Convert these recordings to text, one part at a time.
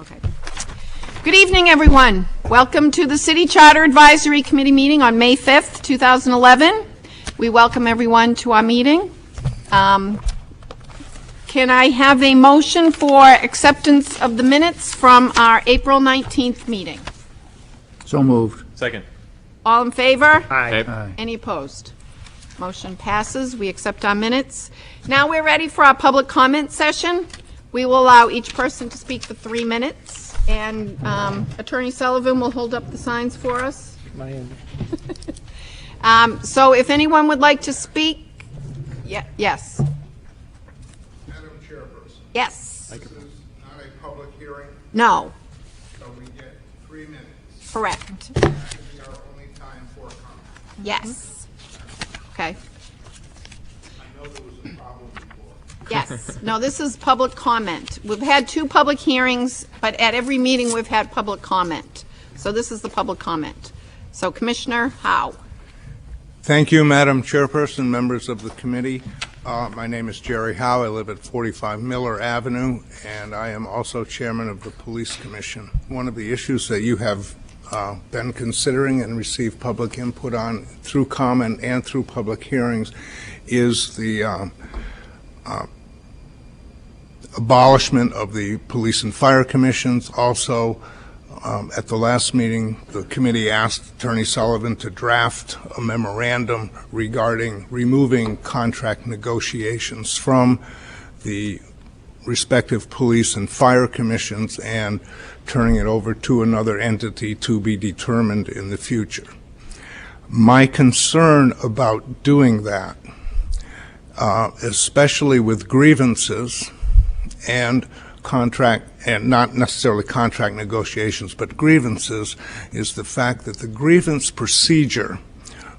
Okay. Good evening, everyone. Welcome to the City Charter Advisory Committee meeting on May 5th, 2011. We welcome everyone to our meeting. Can I have a motion for acceptance of the minutes from our April 19th meeting? So moved. Second. All in favor? Aye. Aye. Any opposed? Motion passes. We accept our minutes. Now we're ready for our public comment session. We will allow each person to speak for 3 minutes, and Attorney Sullivan will hold up the signs for us. So if anyone would like to speak, yes. Madam Chairperson. Yes. This is not a public hearing, No. so we get 3 minutes. Correct. That should be our only time for comment. Yes. Okay. I know there was a problem before. Yes. No, this is public comment. We've had 2 public hearings, but at every meeting we've had public comment. So this is the public comment. So Commissioner Howe. Thank you, Madam Chairperson, members of the committee. My name is Jerry Howe. I live at 45 Miller Avenue, and I am also chairman of the Police Commission. One of the issues that you have been considering and received public input on through comment and through public hearings is the abolishment of the police and fire commissions. Also, at the last meeting, the committee asked Attorney Sullivan to draft a memorandum regarding removing contract negotiations from the respective police and fire commissions and turning it over to another entity to be determined in the future. My concern about doing that, especially with grievances and not necessarily contract negotiations, but grievances, is the fact that the grievance procedure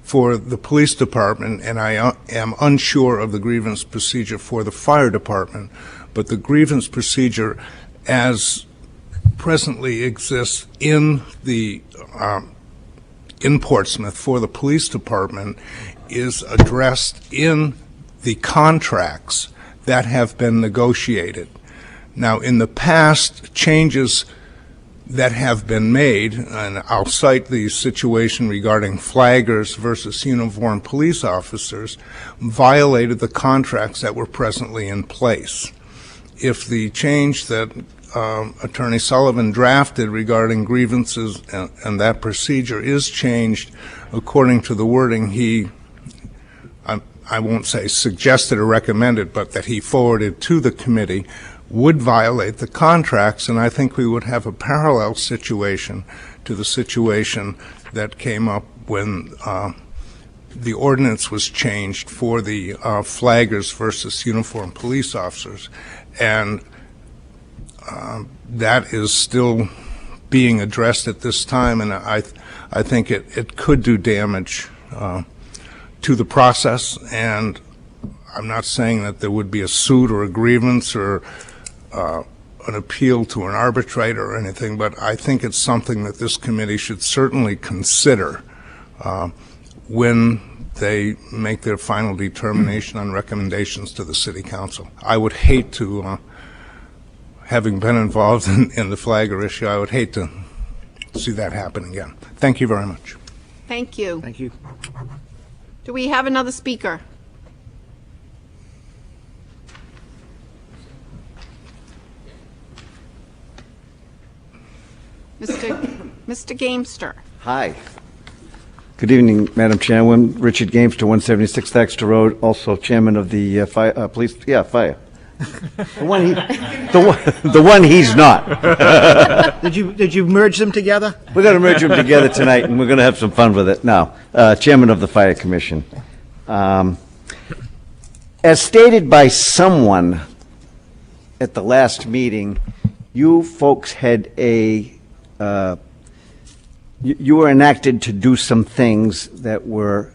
for the police department, and I am unsure of the grievance procedure for the fire department, but the grievance procedure as presently exists in Portsmouth for the police department is addressed in the contracts that have been negotiated. Now, in the past, changes that have been made, and I'll cite the situation regarding flaggers versus uniformed police officers, violated the contracts that were presently in place. If the change that Attorney Sullivan drafted regarding grievances and that procedure is changed according to the wording I won't say suggested or recommended, but that he forwarded to the committee, would violate the contracts, and I think we would have a parallel situation to the situation that came up when the ordinance was changed for the flaggers versus uniformed police officers, and that is still being addressed at this time, and I think it could do damage to the process. And I'm not saying that there would be a suit or a grievance or an appeal to an arbitrator or anything, but I think it's something that this committee should certainly consider when they make their final determination on recommendations to the City Council. I would hate to, having been involved in the flagger issue, I would hate to see that happen again. Thank you very much. Thank you. Thank you. Do we have another speaker? Mr. Gamester. Hi. Good evening, Madam Chairwoman. Richard Gamester, 176 Thaxter Road, also chairman of the police. Yeah, fire. The one he's not. Did you merge them together? We're going to merge them together tonight, and we're going to have some fun with it. Now, chairman of the Fire Commission. As stated by someone at the last meeting, you folks had you were enacted to do some things that were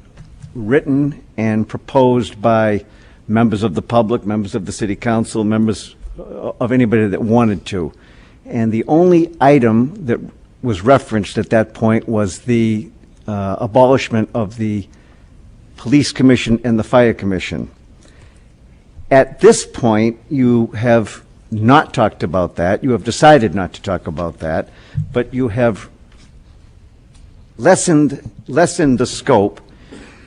written and proposed by members of the public, members of the City Council, members of anybody that wanted to. And the only item that was referenced at that point was the abolishment of the Police Commission and the Fire Commission. At this point, you have not talked about that. You have decided not to talk about that, but you have lessened the scope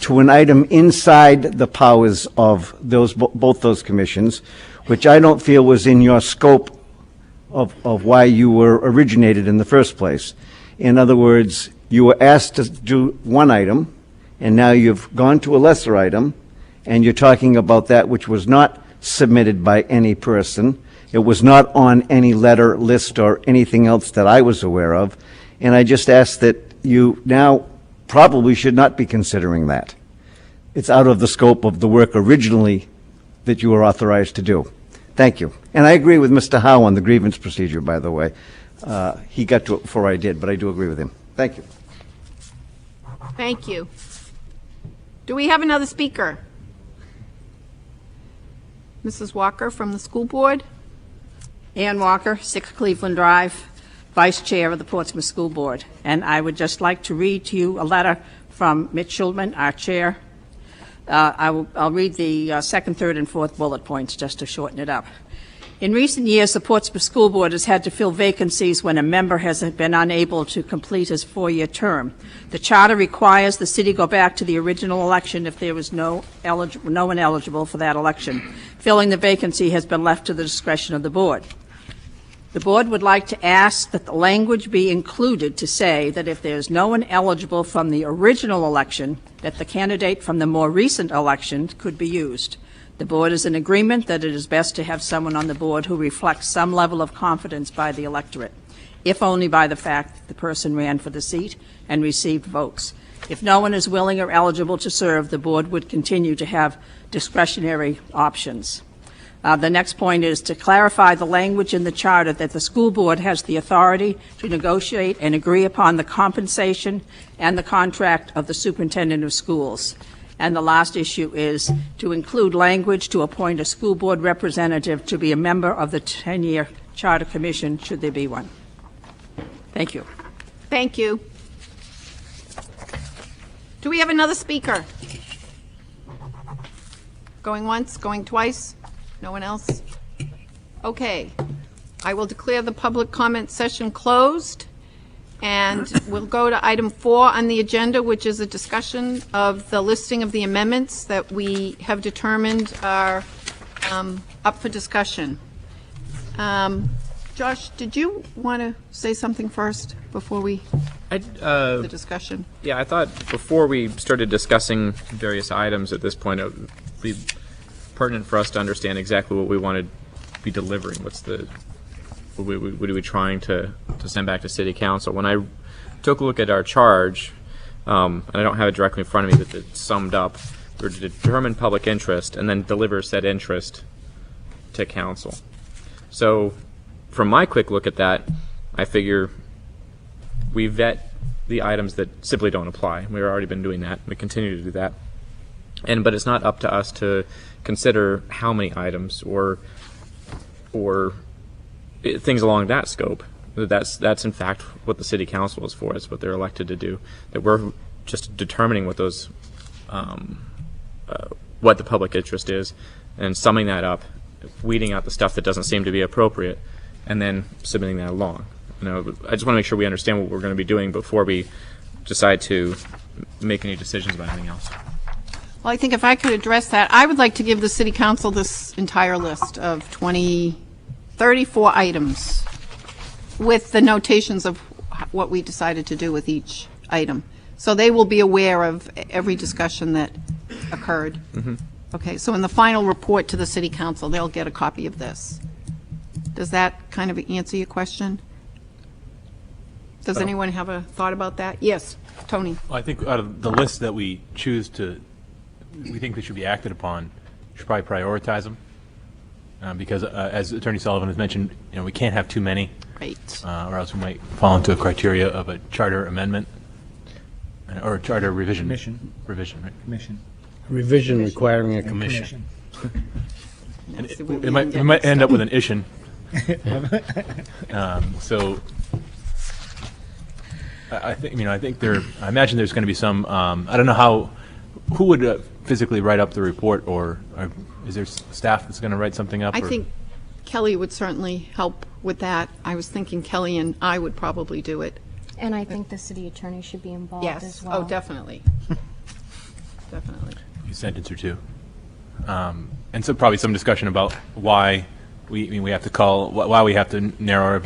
to an item inside the powers of both those commissions, which I don't feel was in your scope of why you were originated in the first place. In other words, you were asked to do one item, and now you've gone to a lesser item, and you're talking about that which was not submitted by any person. It was not on any letter, list, or anything else that I was aware of. And I just ask that you now probably should not be considering that. It's out of the scope of the work originally that you were authorized to do. Thank you. And I agree with Mr. Howe on the grievance procedure, by the way. He got to it before I did, but I do agree with him. Thank you. Thank you. Do we have another speaker? Mrs. Walker from the school board. Ann Walker, 6 Cleveland Drive, Vice Chair of the Portsmouth School Board. And I would just like to read to you a letter from Mitch Schulman, our chair. I'll read the second, third, and fourth bullet points just to shorten it up. In recent years, the Portsmouth School Board has had to fill vacancies when a member has been unable to complete his 4-year term. The charter requires the city go back to the original election if there was no one eligible for that election. Filling the vacancy has been left to the discretion of the board. The board would like to ask that the language be included to say that if there's no one eligible from the original election, that the candidate from the more recent election could be used. The board is in agreement that it is best to have someone on the board who reflects some level of confidence by the electorate, if only by the fact that the person ran for the seat and received votes. If no one is willing or eligible to serve, the board would continue to have discretionary options. The next point is to clarify the language in the charter that the school board has the authority to negotiate and agree upon the compensation and the contract of the superintendent of schools. And the last issue is to include language to appoint a school board representative to be a member of the 10-year charter commission, should there be one. Thank you. Thank you. Do we have another speaker? Going once, going twice? No one else? Okay. I will declare the public comment session closed, and we'll go to item 4 on the agenda, which is a discussion of the listing of the amendments that we have determined are up for discussion. Josh, did you want to say something first before we the discussion? Yeah, I thought before we started discussing various items at this point, it would be pertinent for us to understand exactly what we want to be delivering. What are we trying to send back to City Council? When I took a look at our charge, and I don't have it directly in front of me, but it's summed up, we're to determine public interest and then deliver said interest to Council. So from my quick look at that, I figure we vet the items that simply don't apply. We've already been doing that. We continue to do that. But it's not up to us to consider how many items or things along that scope. That's in fact what the City Council is for. It's what they're elected to do. That we're just determining what those what the public interest is, and summing that up, weeding out the stuff that doesn't seem to be appropriate, and then submitting that along. I just want to make sure we understand what we're going to be doing before we decide to make any decisions about anything else. Well, I think if I could address that, I would like to give the City Council this entire list of 34 items with the notations of what we decided to do with each item. So they will be aware of every discussion that occurred. Mm-hmm. Okay, so in the final report to the City Council, they'll get a copy of this. Does that kind of answer your question? Does anyone have a thought about that? Yes, Tony. Well, I think out of the list that we choose we think they should be acted upon, we should probably prioritize them. Because as Attorney Sullivan has mentioned, we can't have too many. Right. Or else we might fall into a criteria of a charter amendment or a charter revision. Revision, right? Commission. Revision requiring a commission. And it might end up with an issue. So I think I imagine there's going to be some. I don't know who would physically write up the report, or is there staff that's going to write something up? I think Kelly would certainly help with that. I was thinking Kelly and I would probably do it. And I think the city attorney should be involved Yes. as well. Oh, definitely. Definitely. A sentence or two. And so probably some discussion about why we have to why we have to narrow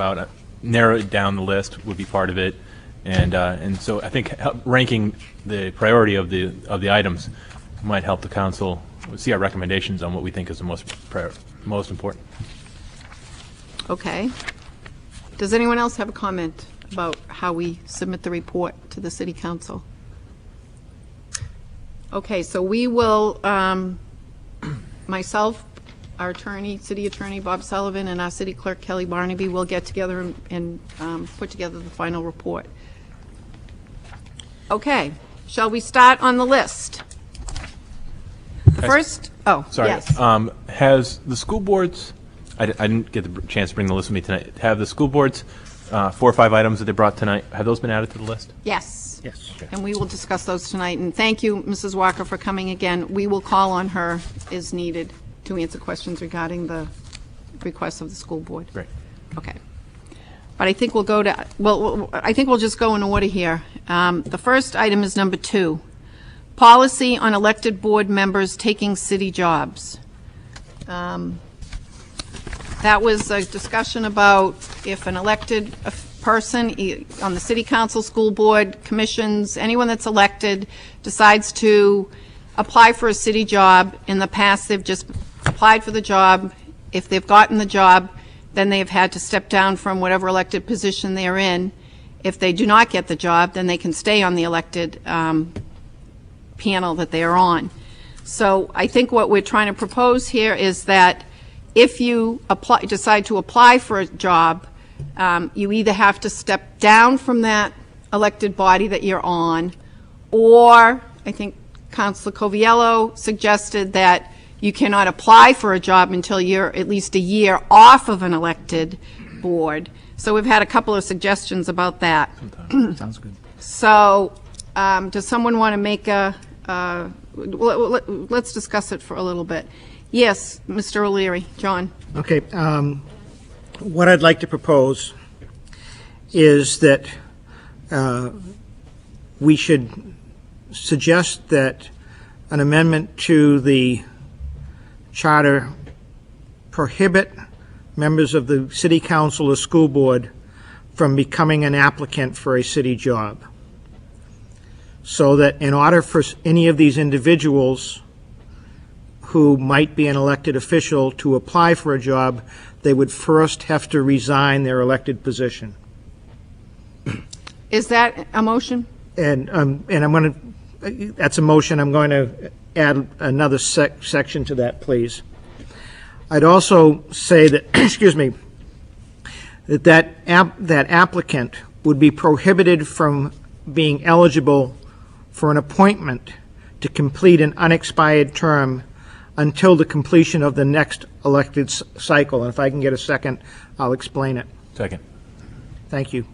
it down the list would be part of it. And so I think ranking the priority of the items might help the council see our recommendations on what we think is the most important. Okay. Does anyone else have a comment about how we submit the report to the city council? Okay, so we will, myself, our attorney, city attorney Bob Sullivan, and our city clerk Kelly Barnaby will get together and put together the final report. Okay, shall we start on the list? The first, Sorry. yes. Has the school boards, I didn't get the chance to bring the list with me tonight, have the school boards, 4 or 5 items that they brought tonight, have those been added to the list? Yes. Yes. And we will discuss those tonight. And thank you, Mrs. Walker, for coming again. We will call on her as needed to answer questions regarding the requests of the school board. Great. Okay. But I think we'll go to, well, I think we'll just go in order here. The first item is number 2, policy on elected board members taking city jobs. That was a discussion about if an elected person on the city council, school board, commissions, anyone that's elected decides to apply for a city job. In the past, they've just applied for the job. If they've gotten the job, then they've had to step down from whatever elected position they're in. If they do not get the job, then they can stay on the elected panel that they are on. So I think what we're trying to propose here is that if you decide to apply for a job, you either have to step down from that elected body that you're on, or I think Councilor Coviello suggested that you cannot apply for a job until you're at least a year off of an elected board. So we've had a couple of suggestions about that. Sounds good. So does someone want to make let's discuss it for a little bit. Yes, Mr. O'Leary. John. Okay. What I'd like to propose is that we should suggest that an amendment to the charter prohibit members of the city council or school board from becoming an applicant for a city job, so that in order for any of these individuals who might be an elected official to apply for a job, they would first have to resign their elected position. Is that a motion? And I'm going to, that's a motion. I'm going to add another section to that, please. I'd also say that, excuse me, that applicant would be prohibited from being eligible for an appointment to complete an unexpired term until the completion of the next elected cycle. And if I can get a second, I'll explain it. Second. Thank you.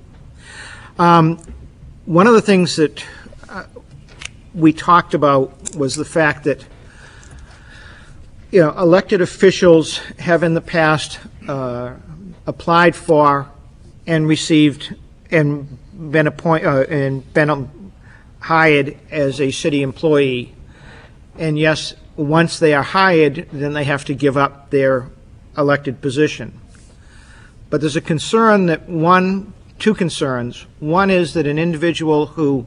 One of the things that we talked about was the fact that, you know, elected officials have in the past applied for and received and been hired as a city employee. And yes, once they are hired, then they have to give up their elected position. But there's a concern that two concerns. One is that an individual who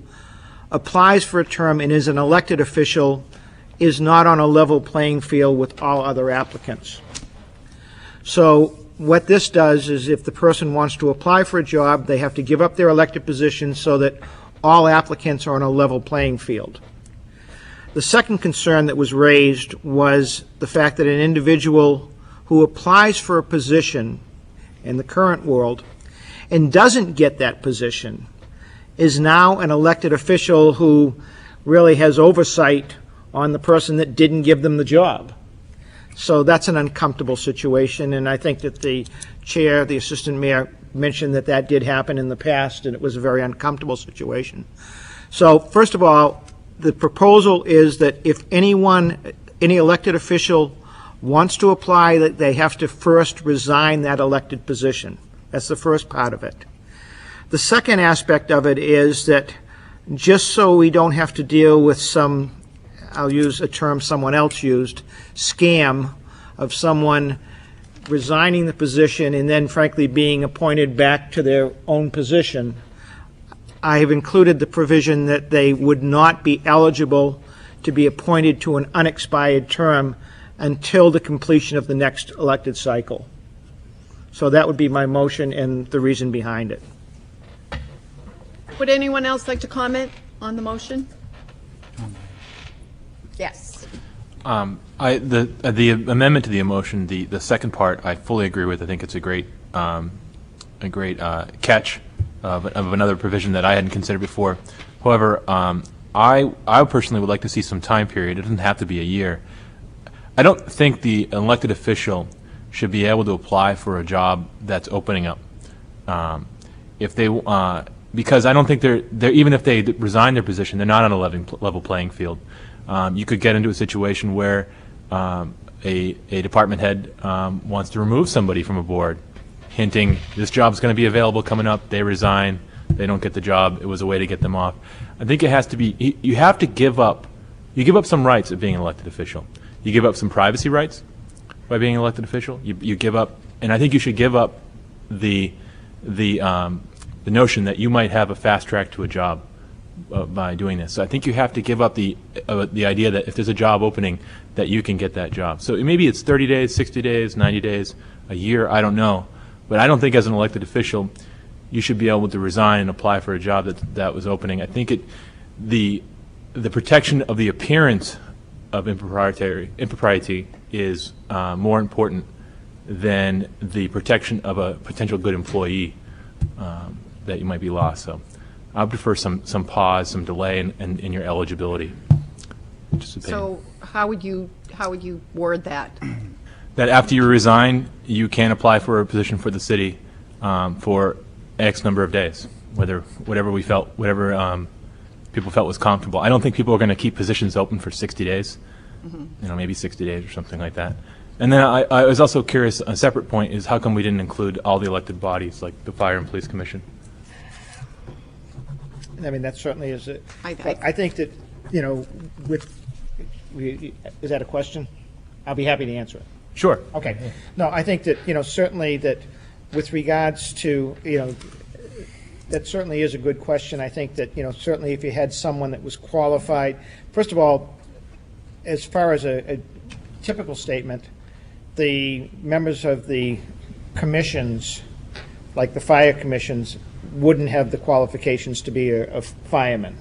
applies for a term and is an elected official is not on a level playing field with all other applicants. So what this does is if the person wants to apply for a job, they have to give up their elected position so that all applicants are on a level playing field. The second concern that was raised was the fact that an individual who applies for a position in the current world and doesn't get that position is now an elected official who really has oversight on the person that didn't give them the job. So that's an uncomfortable situation, and I think that the chair, the assistant mayor, mentioned that that did happen in the past, and it was a very uncomfortable situation. So first of all, the proposal is that if any elected official wants to apply, that they have to first resign that elected position. That's the first part of it. The second aspect of it is that just so we don't have to deal with some, I'll use a term someone else used, scam of someone resigning the position and then frankly being appointed back to their own position, I have included the provision that they would not be eligible to be appointed to an unexpired term until the completion of the next elected cycle. So that would be my motion and the reason behind it. Would anyone else like to comment on the motion? Yes. The amendment to the motion, the second part, I fully agree with. I think it's a great catch of another provision that I hadn't considered before. However, I personally would like to see some time period. It doesn't have to be a year. I don't think the elected official should be able to apply for a job that's opening up. If they, because I don't think they're even if they resign their position, they're not on a level playing field. You could get into a situation where a department head wants to remove somebody from a board, hinting this job's going to be available coming up. They resign, they don't get the job. It was a way to get them off. I think it has to be. You have to give up. You give up some rights of being an elected official. You give up some privacy rights by being an elected official. You give up, and I think you should give up the notion that you might have a fast track to a job by doing this. So I think you have to give up the idea that if there's a job opening, that you can get that job. So maybe it's 30 days, 60 days, 90 days, a year. I don't know, but I don't think as an elected official you should be able to resign and apply for a job that was opening. I think the protection of the appearance of impropriety is more important than the protection of a potential good employee that you might be lost. So I would prefer some pause, some delay in your eligibility. So how would you word that? That after you resign, you can apply for a position for the city for X number of days, whatever people felt was comfortable. I don't think people are going to keep positions open for 60 days. Maybe 60 days or something like that. And then I was also curious, a separate point is how come we didn't include all the elected bodies, like the Fire and Police Commission? I mean, that certainly is it. I think that, is that a question? I'll be happy to answer it. Sure. Okay. No, I think that, certainly that with regards to, that certainly is a good question. I think that, certainly if you had someone that was qualified, first of all, as far as a typical statement, the members of the commissions, like the fire commissions, wouldn't have the qualifications to be a fireman.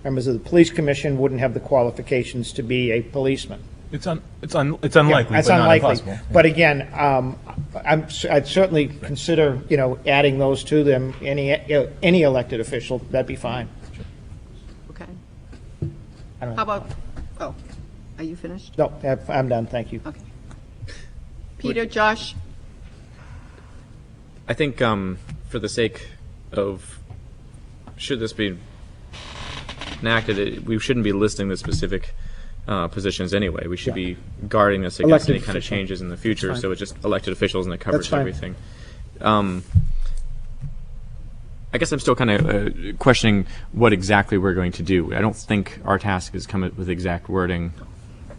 Members of the police commission wouldn't have the qualifications to be a policeman. It's unlikely, It's but unlikely. not impossible. But again, I'd certainly consider, adding those to them. Any elected official, that'd be fine. Okay. I don't How know. about, are you finished? No, I'm done. Thank you. Okay. Peter, Josh? I think for the sake of, should this be enacted, we shouldn't be listing the specific positions anyway. We should be guarding this against Elected any kind of official. changes in the future, That's fine. so it's just elected officials and it covers That's fine. everything. I guess I'm still kind of questioning what exactly we're going to do. I don't think our task is come up with exact wording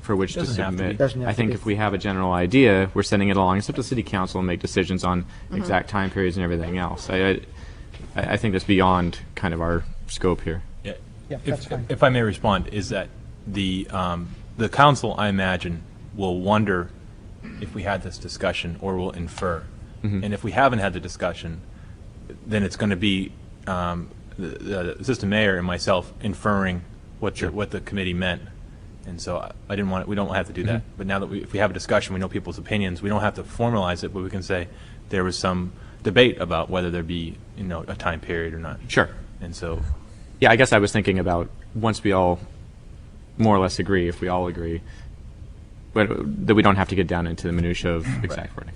for which to Doesn't have to be. submit. Doesn't have I to think be. if we have a general idea, we're sending it along. It's up to City Council and make decisions on exact time periods and everything else. I think that's beyond kind of our scope here. Yeah, that's fine. If I may respond, is that the council, I imagine, will wonder if we had this discussion or will infer. And if we haven't had the discussion, then it's going to be the assistant mayor and myself inferring what the committee meant. And so I didn't want it, we don't have to do that. But now that if we have a discussion, we know people's opinions, we don't have to formalize it, but we can say there was some debate about whether there be a time period or not. Sure. And so Yeah, I guess I was thinking about once we all more or less agree, if we all agree, but that we don't have to get down into the minutia of exact wording.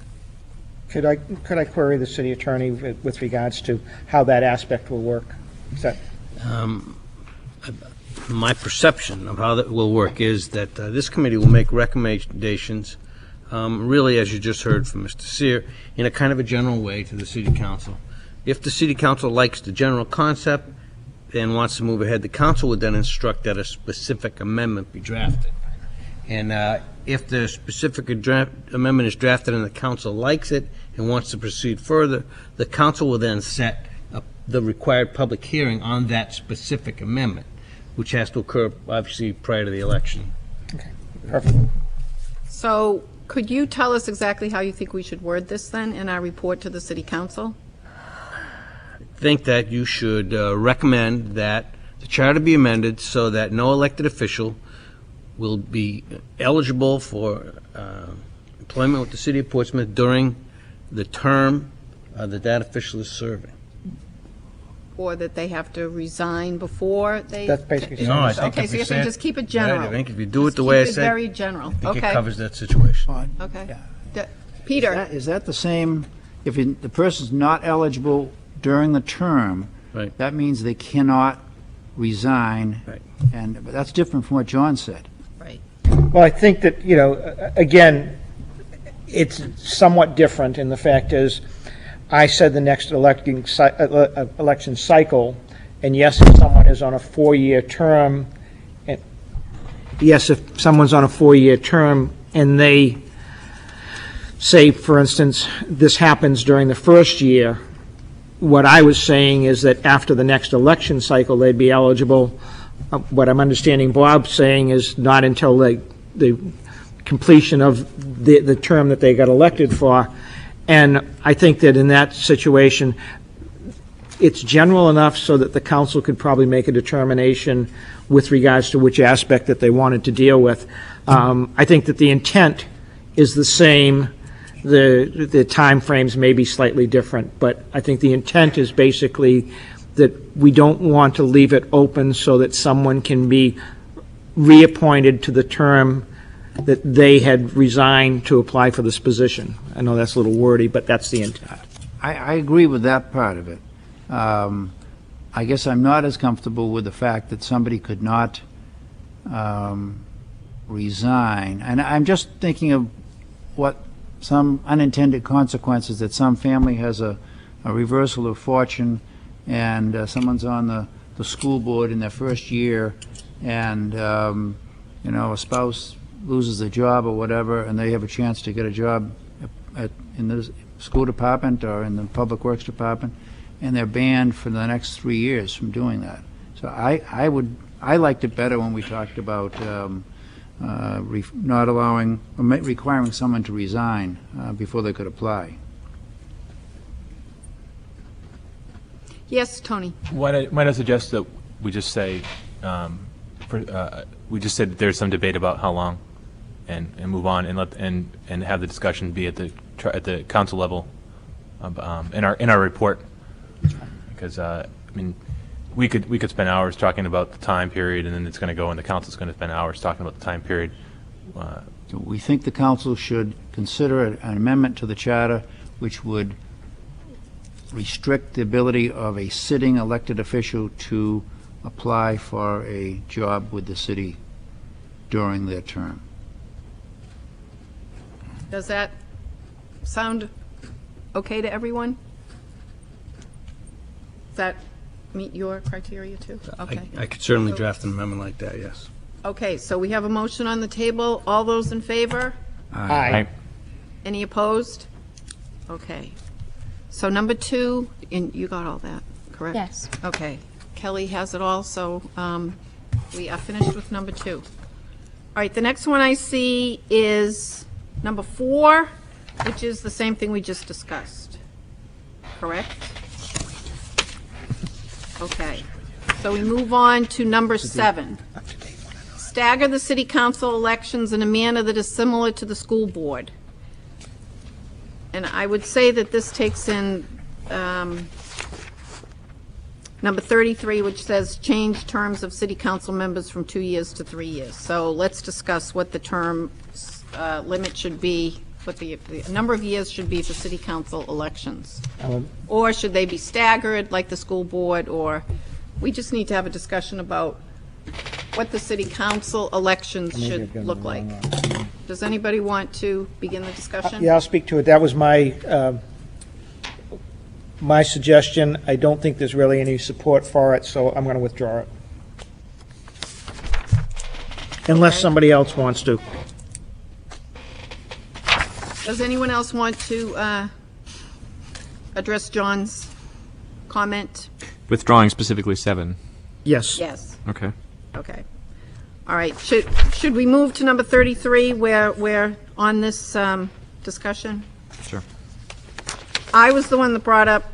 Could I query the city attorney with regards to how that aspect will work? Is that, My perception of how that will work is that this committee will make recommendations really, as you just heard from Mr. Sear, in a kind of a general way to the city council. If the city council likes the general concept and wants to move ahead, the council would then instruct that a specific amendment be drafted. And if the specific amendment is drafted and the council likes it and wants to proceed further, the council will then set the required public hearing on that specific amendment, which has to occur, obviously, prior to the election. Okay, perfect. So could you tell us exactly how you think we should word this then in our report to the city council? I think that you should recommend that the charter be amended so that no elected official will be eligible for employment with the city of Portsmouth during the term that that official is serving. Or that they have to resign before they... That's basically... No, I think Okay, if so you you say can it- just keep it general. I think if you do it Just the way I keep it said, very general. I think it Okay. covers that situation. Okay. Yeah. Peter? Is that the same, if the person's not eligible during the term, Right. that means they cannot resign? Right. But that's different from what John said. Right. Well, I think that, again, it's somewhat different, and the fact is, I said the next election cycle, and yes, if someone is on a 4-year term, if someone's on a 4-year term, and they say, for instance, this happens during the first year, what I was saying is that after the next election cycle, they'd be eligible. What I'm understanding Bob saying is not until the completion of the term that they got elected for. And I think that in that situation, it's general enough so that the council could probably make a determination with regards to which aspect that they wanted to deal with. I think that the intent is the same. The timeframes may be slightly different, but I think the intent is basically that we don't want to leave it open so that someone can be reappointed to the term that they had resigned to apply for this position. I know that's a little wordy, but that's the intent. I agree with that part of it. I guess I'm not as comfortable with the fact that somebody could not resign. And I'm just thinking of what some unintended consequences, that some family has a reversal of fortune, and someone's on the school board in their first year, and a spouse loses their job or whatever, and they have a chance to get a job in the school department or in the public works department, and they're banned for the next 3 years from doing that. So I liked it better when we talked about not allowing, or requiring someone to resign before they could apply. Yes, Tony? Might I suggest that we just say, we just said that there's some debate about how long, and move on and have the discussion be at the council level, in our report, because I mean, we could spend hours talking about the time period, and then it's going to go, and the council's going to spend hours talking about the time period. So we think the council should consider an amendment to the charter which would restrict the ability of a sitting elected official to apply for a job with the city during their term. Does that sound okay to everyone? Does that meet your criteria too? Okay. I could certainly draft an amendment like that, yes. Okay, so we have a motion on the table. All those in favor? Aye. Any opposed? Okay. So number 2, and you got all that, correct? Yes. Okay. Kelly has it all, so we are finished with number 2. All right, the next one I see is number 4, which is the same thing we just discussed. Correct? Okay. So we move on to number 7. Stagger the city council elections in a manner that is similar to the school board. And I would say that this takes in number 33, which says change terms of city council members from 2 years to 3 years. So let's discuss what the term limit should be, what the number of years should be for city council elections. Or should they be staggered like the school board, or we just need to have a discussion about what the city council elections should look like. Does anybody want to begin the discussion? Yeah, I'll speak to it. That was my suggestion. I don't think there's really any support for it, so I'm going to withdraw it. Unless somebody else wants to. Does anyone else want to address John's comment? Withdrawing specifically 7. Yes. Yes. Okay. Okay. All right. Should we move to number 33, where we're on this discussion? Sure. I was the one that brought up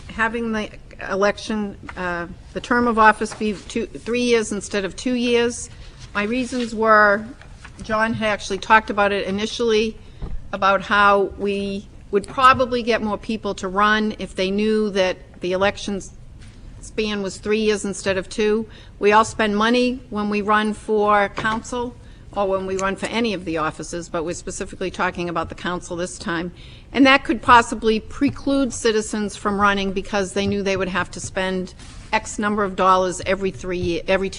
having the election, the term of office be 3 years instead of 2 years. My reasons were, John had actually talked about it initially, about how we would probably get more people to run if they knew that the elections span was 3 years instead of 2. We all spend money when we run for council or when we run for any of the offices, but we're specifically talking about the council this time. And that could possibly preclude citizens from running because they knew they would have to spend X number of dollars every 2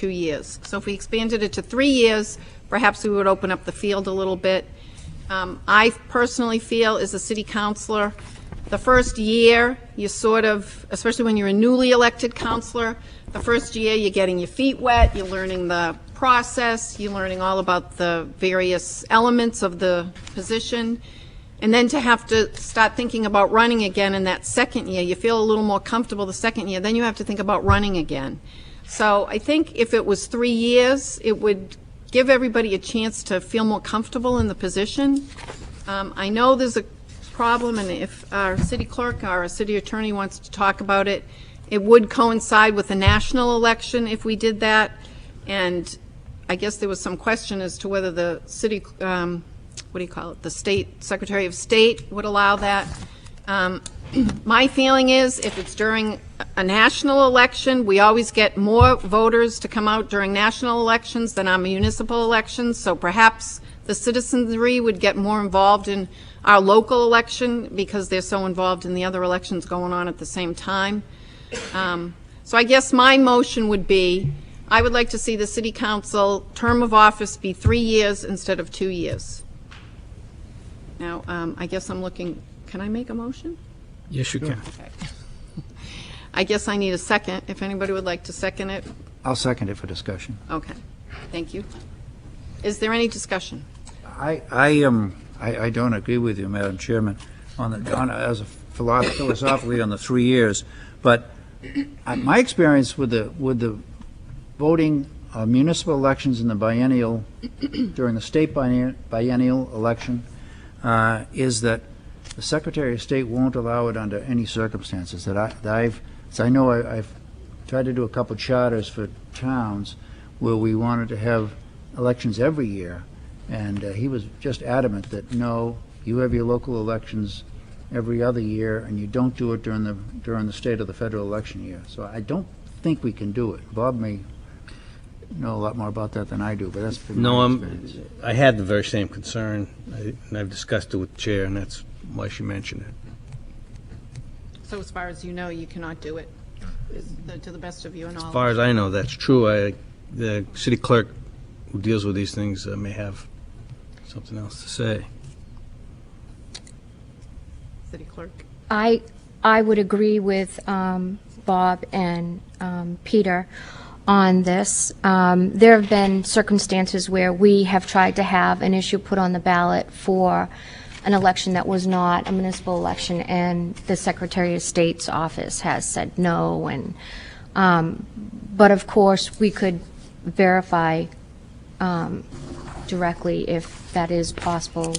years. So if we expanded it to 3 years, perhaps we would open up the field a little bit. I personally feel, as a city councilor, the first year, you sort of, especially when you're a newly elected councilor, the first year you're getting your feet wet, you're learning the process, you're learning all about the various elements of the position. And then to have to start thinking about running again in that second year, you feel a little more comfortable the second year, then you have to think about running again. So I think if it was 3 years, it would give everybody a chance to feel more comfortable in the position. I know there's a problem, and if our city clerk or our city attorney wants to talk about it, it would coincide with the national election if we did that. And I guess there was some question as to whether the city, what do you call it, the state Secretary of State would allow that. My feeling is if it's during a national election, we always get more voters to come out during national elections than our municipal elections, so perhaps the citizenry would get more involved in our local election because they're so involved in the other elections going on at the same time. So I guess my motion would be, I would like to see the city council term of office be 3 years instead of 2 years. Now, I guess I'm looking, can I make a motion? Yes, you can. Okay. I guess I need a second, if anybody would like to second it. I'll second it for discussion. Okay, thank you. Is there any discussion? I don't agree with you, Madam Chairman, as a philosophically on the 3 years, but my experience with the voting municipal elections in the biennial, during the state biennial election, is that the Secretary of State won't allow it under any circumstances. I've tried to do a couple charters for towns where we wanted to have elections every year, and he was just adamant that no, you have your local elections every other year, and you don't do it during the state of the federal election year. So I don't think we can do it. Bob may know a lot more about that than I do, but that's been my experience. I had the very same concern, and I've discussed it with the chair, and that's why she mentioned it. So as far as you know, you cannot do it, to the best of your knowledge? As far as I know, that's true. The city clerk who deals with these things may have something else to say. City clerk. I would agree with Bob and Peter on this. There have been circumstances where we have tried to have an issue put on the ballot for an election that was not a municipal election, and the Secretary of State's office has said no. And but of course, we could verify directly if that is possible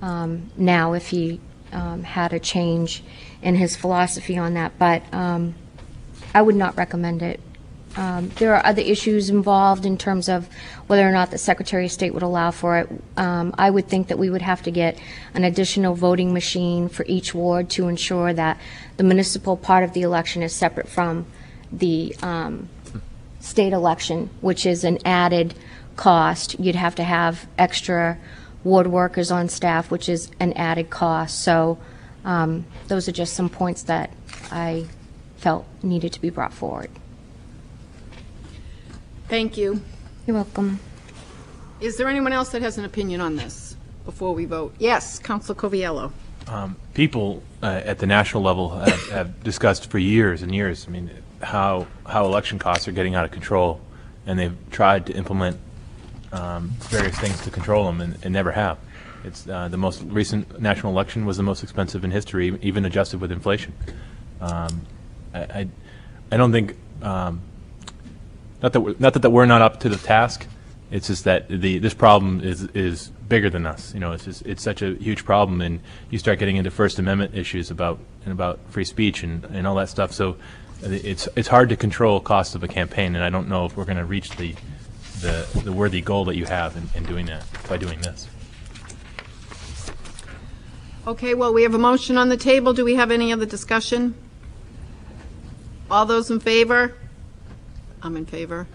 now, if he had a change in his philosophy on that. But I would not recommend it. There are other issues involved in terms of whether or not the Secretary of State would allow for it. I would think that we would have to get an additional voting machine for each ward to ensure that the municipal part of the election is separate from the state election, which is an added cost. You'd have to have extra ward workers on staff, which is an added cost. So those are just some points that I felt needed to be brought forward. Thank you. You're welcome. Is there anyone else that has an opinion on this? before we vote. Yes, Councilor Coviello. People at the national level have discussed for years and years, I mean, how election costs are getting out of control, and they've tried to implement various things to control them and never have. It's the most recent national election was the most expensive in history, even adjusted with inflation. I don't think not that we're not up to the task. It's just that this problem is bigger than us. You know, it's such a huge problem, and you start getting into First Amendment issues about free speech and all that stuff. So it's hard to control costs of a campaign, and I don't know if we're going to reach the worthy goal that you have in doing that by doing this. Okay, well, we have a motion on the table. Do we have any other discussion? All those in favor? I'm in favor.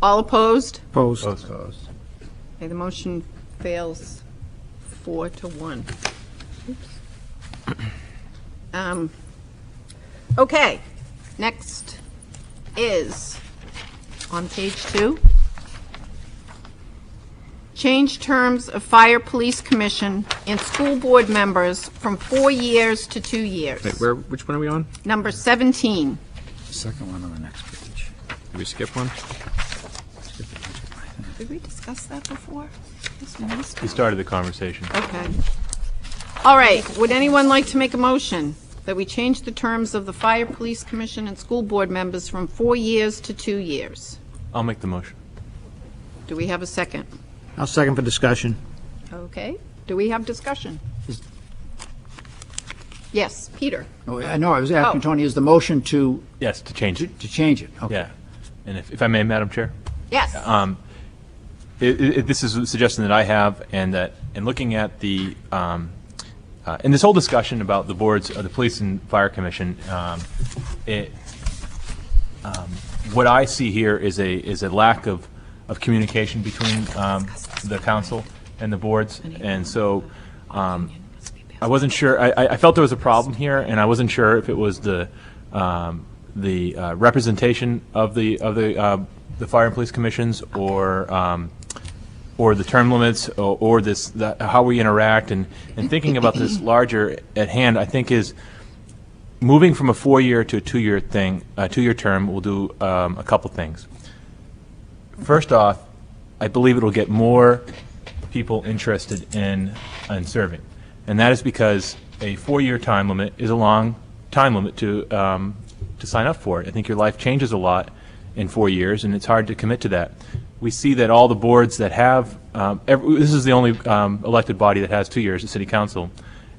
All opposed? Opposed. Okay, the motion fails 4-1. Oops. Okay, next is on page 2. Change terms of Fire Police Commission and school board members from 4 years to 2 years. Wait, which one are we on? Number 17. Second one on the next page. Did we skip one? Did we discuss that before? Yes, we must We have. started the conversation. Okay. All right, would anyone like to make a motion that we change the terms of the Fire Police Commission and school board members from 4 years to 2 years? I'll make the motion. Do we have a second? I'll second for discussion. Okay. Do we have discussion? Yes, Peter. Oh, I know, I was asking Oh. Tony, is the motion to Yes, to change it. change it? Okay. Yeah. And if I may, Madam Chair? Yes. This is a suggestion that I have, and that in looking at in this whole discussion about the boards of the Police and Fire Commission, what I see here is a lack of communication between the council and the boards, and so I wasn't sure. I felt there was a problem here, and I wasn't sure if it was the representation of the fire and police commissions, or the term limits, or how we interact, and thinking about this larger at hand. I think is moving from a 4-year to a 2-year thing. A 2-year term will do a couple things. First off, I believe it'll get more people interested in serving, and that is because a 4-year time limit is a long time limit to sign up for it. I think your life changes a lot in 4 years, and it's hard to commit to that. We see that all the boards that have this is the only elected body that has 2 years, the City Council,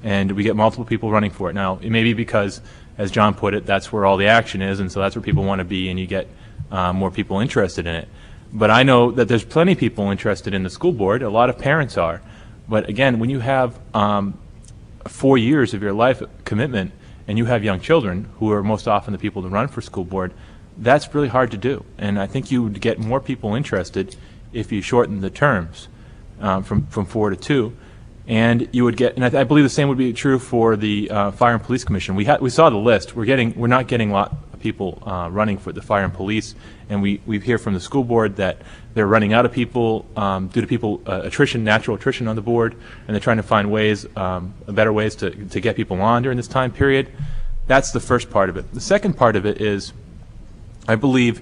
and we get multiple people running for it. Now, it may be because, as John put it, that's where all the action is, and so that's where people want to be, and you get more people interested in it. But I know that there's plenty of people interested in the school board. A lot of parents are. But again, when you have 4 years of your life commitment and you have young children, who are most often the people to run for school board, that's really hard to do. And I think you would get more people interested if you shorten the terms from 4 to 2. And you would get, and I believe the same would be true for the Fire and Police Commission. We saw the list. We're not getting a lot of people running for the Fire and Police, and we hear from the school board that they're running out of people due to people natural attrition on the board, and they're trying to find ways, better ways to get people on during this time period. That's the first part of it. The second part of it is, I believe,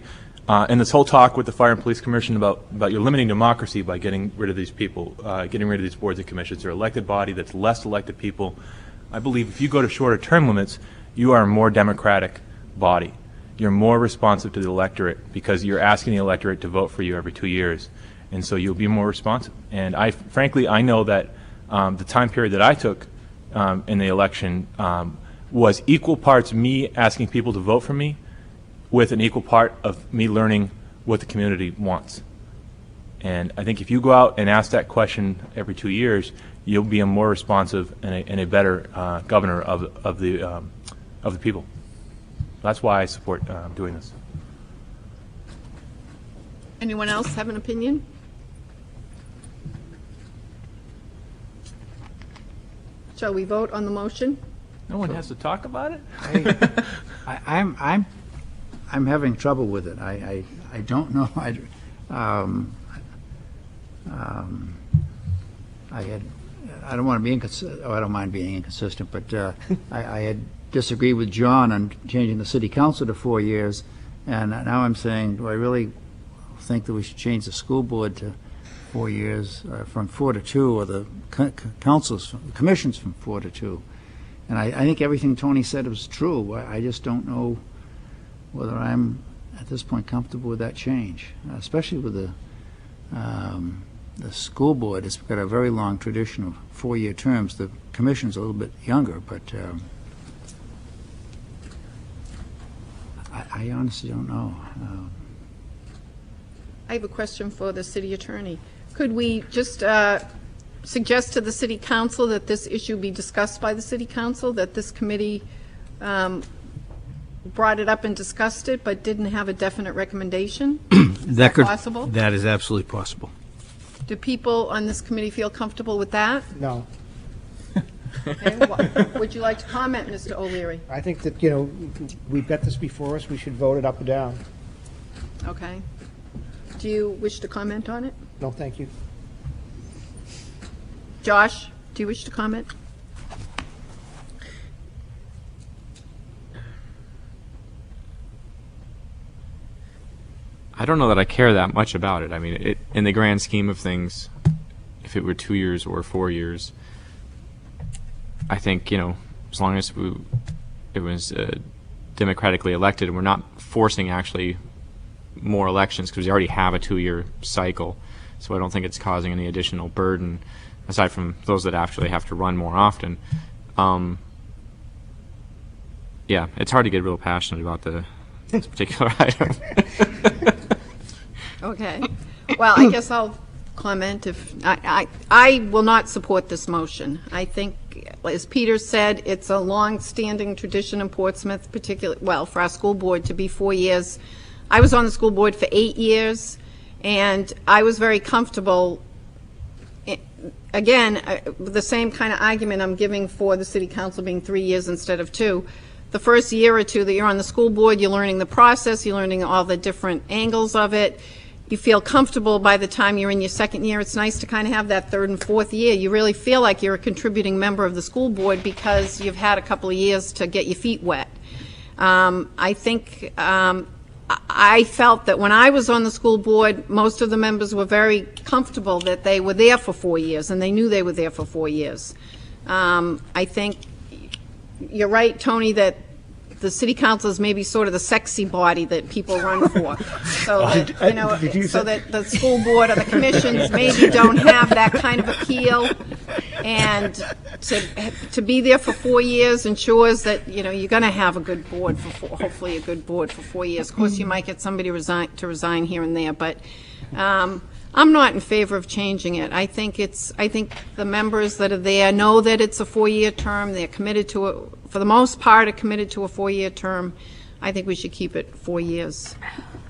in this whole talk with the Fire and Police Commission about you're limiting democracy by getting rid of these people, getting rid of these boards and commissions. They're an elected body that's less elected people. I believe if you go to shorter term limits, you are a more democratic body. You're more responsive to the electorate because you're asking the electorate to vote for you every 2 years, and so you'll be more responsive. And frankly, I know that the time period that I took in the election was equal parts me asking people to vote for me with an equal part of me learning what the community wants. And I think if you go out and ask that question every 2 years, you'll be a more responsive and a better governor of the people. That's why I support doing this. Anyone else have an opinion? Shall we vote on the motion? No one has to talk about it? I'm having trouble with it. I don't know. I had I don't want to be inconsistent, I don't mind being inconsistent, but I had disagreed with John on changing the city council to 4 years, and now I'm saying, do I really think that we should change the school board to 4 years, from 4 to 2, or the commissions from 4 to 2? And I think everything Tony said was true. I just don't know whether I'm, at this point, comfortable with that change, especially with the school board has got a very long tradition of 4-year terms. The commission's a little bit younger, but I honestly don't know. I have a question for the city attorney. Could we just suggest to the city council that this issue be discussed by the city council, that this committee brought it up and discussed it, but didn't have a definite recommendation? Is that possible? That is absolutely possible. Do people on this committee feel comfortable with that? No. Okay, would you like to comment, Mr. O'Leary? I think that, we've got this before us. We should vote it up or down. Okay. Do you wish to comment on it? No, thank you. Josh, do you wish to comment? I don't know that I care that much about it. I mean, in the grand scheme of things, if it were 2 years or 4 years, I think, as long as it was democratically elected and we're not forcing actually more elections, because we already have a 2-year cycle, so I don't think it's causing any additional burden, aside from those that actually have to run more often. Yeah, it's hard to get real passionate about this particular item. Okay. Well, I guess I'll comment. If I will not support this motion. I think, as Peter said, it's a long-standing tradition in Portsmouth, particularly, well, for our school board to be 4 years. I was on the school board for 8 years, and I was very comfortable. Again, the same kind of argument I'm giving for the city council being 3 years instead of 2. The first year or two that you're on the school board, you're learning the process, you're learning all the different angles of it. You feel comfortable by the time you're in your second year. It's nice to kind of have that third and fourth year. You really feel like you're a contributing member of the school board because you've had a couple of years to get your feet wet. I think I felt that when I was on the school board, most of the members were very comfortable that they were there for 4 years, and they knew they were there for 4 years. I think you're right, Tony, that the city council is maybe sort of the sexy body that people run for. So that, so that the school board or the commissions maybe don't have that kind of appeal. And to be there for 4 years ensures that, you're going to have a good board hopefully a good board for 4 years. Of course, you might get somebody to resign here and there, but I'm not in favor of changing it. I think the members that are there know that it's a 4-year term. They're committed to it, for the most part, are committed to a 4-year term. I think we should keep it 4 years.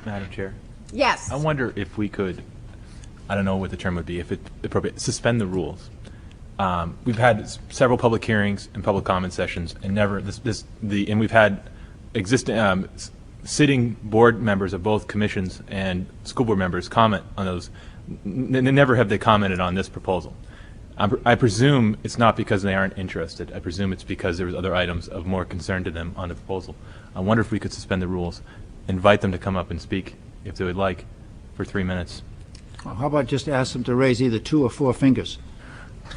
Madam Chair? Yes. I wonder if we could, I don't know what the term would be, if it's appropriate, suspend the rules. We've had several public hearings and public comment sessions, and never and we've had existing sitting board members of both commissions and school board members comment on those. Never have they commented on this proposal. I presume it's not because they aren't interested. I presume it's because there was other items of more concern to them on the proposal. I wonder if we could suspend the rules, invite them to come up and speak, if they would like, for 3 minutes. Well, how about just ask them to raise either 2 or 4 fingers?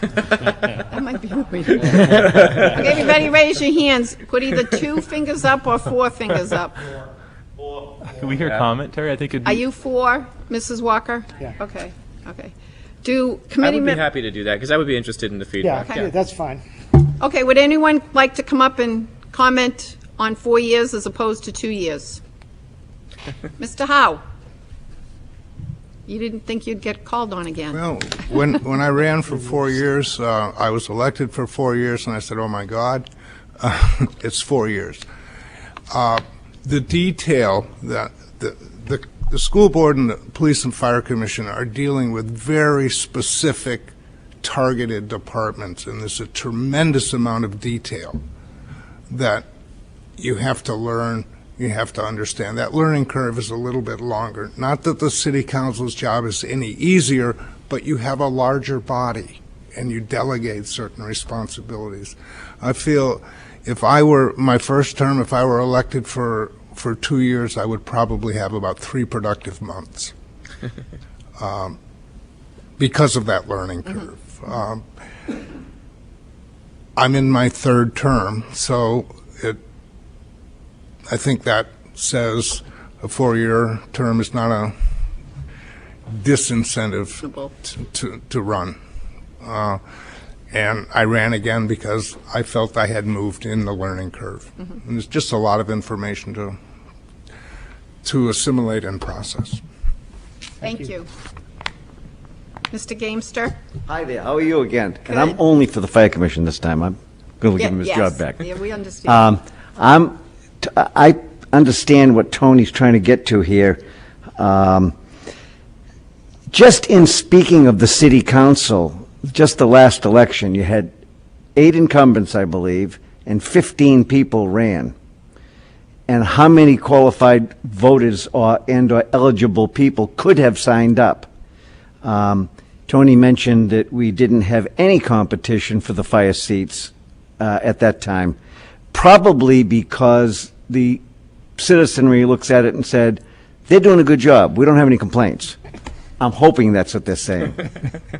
That might be what we do. Okay, everybody raise your hands. Put either 2 fingers up or 4 fingers up. Can we hear commentary? I think it'd be... Are you for, Mrs. Walker? Yeah. Okay. Do I committee would be members... happy to do that, because I would be interested in the Yeah, feedback. that's fine. Okay, would anyone like to come up and comment on 4 years as opposed to 2 years? Mr. Howe? You didn't think you'd get called on again. Well, when I ran for 4 years, I was elected for 4 years, and I said, oh, my God, it's 4 years. The detail that the school board and the police and fire commission are dealing with very specific targeted departments, and there's a tremendous amount of detail that you have to learn, you have to understand. That learning curve is a little bit longer. Not that the city council's job is any easier, but you have a larger body, and you delegate certain responsibilities. I feel if I were, my first term, if I were elected for 2 years, I would probably have about 3 productive months because of that learning curve. I'm in my 3rd term, so I think that says a 4-year term is not a disincentive to run. And I ran again because I felt I had moved in the learning curve. And there's just a lot of information to assimilate and process. Thank you. Mr. Gamester? Hi there, how are you again? And I'm only for the Fire Commission this time. I'm going to give him his job back. Yeah, we understand. I understand what Tony's trying to get to here. Just in speaking of the city council, just the last election, you had 8 incumbents, I believe, and 15 people ran. And how many qualified voters or eligible people could have signed up? Tony mentioned that we didn't have any competition for the fire seats at that time, probably because the citizenry looks at it and said, they're doing a good job. We don't have any complaints. I'm hoping that's what they're saying.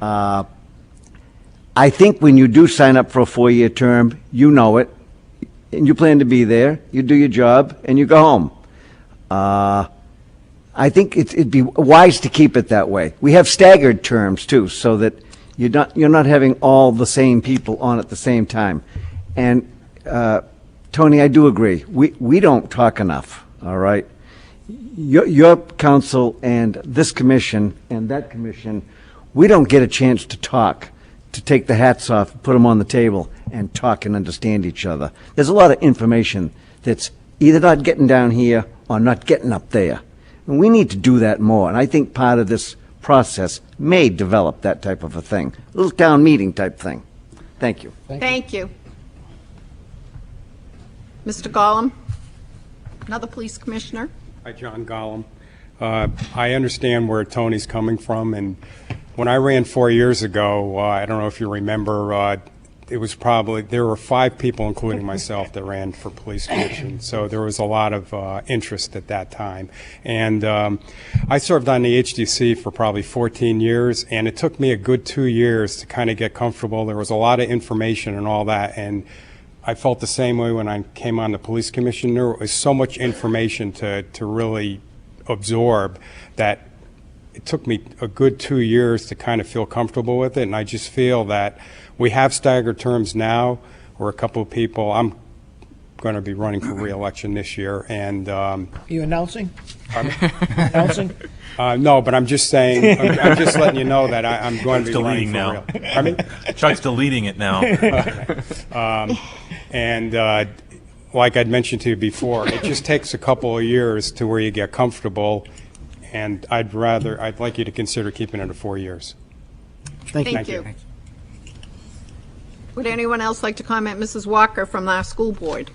I think when you do sign up for a 4-year term, you know it, and you plan to be there, you do your job, and you go home. I think it'd be wise to keep it that way. We have staggered terms, too, so that you're not having all the same people on at the same time. And, Tony, I do agree. We don't talk enough, all right? Your council and this commission and that commission, we don't get a chance to talk, to take the hats off, put them on the table, and talk and understand each other. There's a lot of information that's either not getting down here or not getting up there. And we need to do that more. And I think part of this process may develop that type of a thing, a little town meeting type thing. Thank you. Thank you. Mr. Gollum, another police commissioner. Hi, John Gollum. I understand where Tony's coming from, and when I ran 4 years ago, I don't know if you remember, it was probably, there were 5 people, including myself, that ran for police commission, so there was a lot of interest at that time. And I served on the HDC for probably 14 years, and it took me a good 2 years to kind of get comfortable. There was a lot of information and all that, and I felt the same way when I came on the police commission. There was so much information to really absorb that it took me a good 2 years to kind of feel comfortable with it. And I just feel that we have staggered terms now. We're a couple of people. I'm going to be running for re-election this year. And You announcing? pardon? Announcing? No, but I'm just saying, I'm just letting you know that I'm going to be running for real. Pardon me? Chuck's deleting it now. And like I'd mentioned to you before, it just takes a couple of years to where you get comfortable, and I'd like you to consider keeping it to 4 years. Thank you. Would anyone else like to comment? Mrs. Walker from our school board.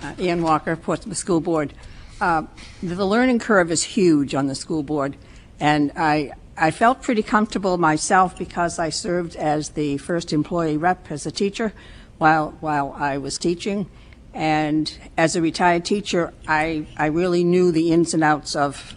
Ann Walker, Portsmouth School Board. The learning curve is huge on the school board, and I felt pretty comfortable myself because I served as the first employee rep as a teacher while I was teaching. And as a retired teacher, I really knew the ins and outs of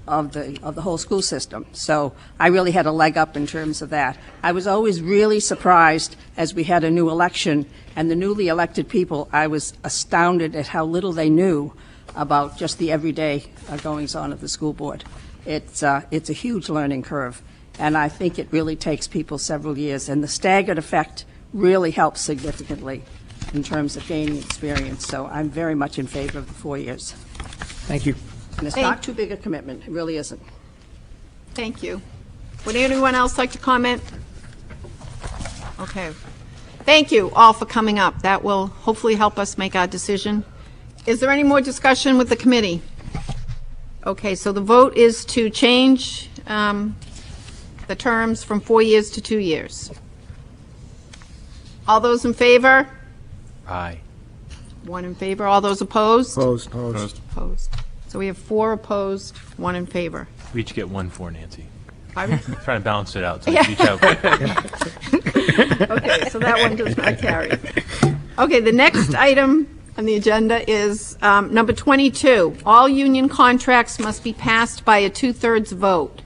the whole school system. So I really had a leg up in terms of that. I was always really surprised as we had a new election, and the newly elected people, I was astounded at how little they knew about just the everyday goings-on of the school board. It's a huge learning curve, and I think it really takes people several years, and the staggered effect really helps significantly in terms of gaining experience. So I'm very much in favor of the 4 years. Thank you. And it's not too big a commitment. It really isn't. Thank you. Would anyone else like to comment? Okay. Thank you all for coming up. That will hopefully help us make our decision. Is there any more discussion with the committee? Okay, so the vote is to change the terms from 4 years to 2 years. All those in favor? Aye. 1 in favor. All those opposed? Opposed. Opposed. So we have 4 opposed, 1 in favor. We each get 1 for Nancy. Pardon? Trying to balance it out. So Yeah. each have- Okay, so that one does not carry. Okay, the next item on the agenda is number 22. All union contracts must be passed by a two-thirds vote.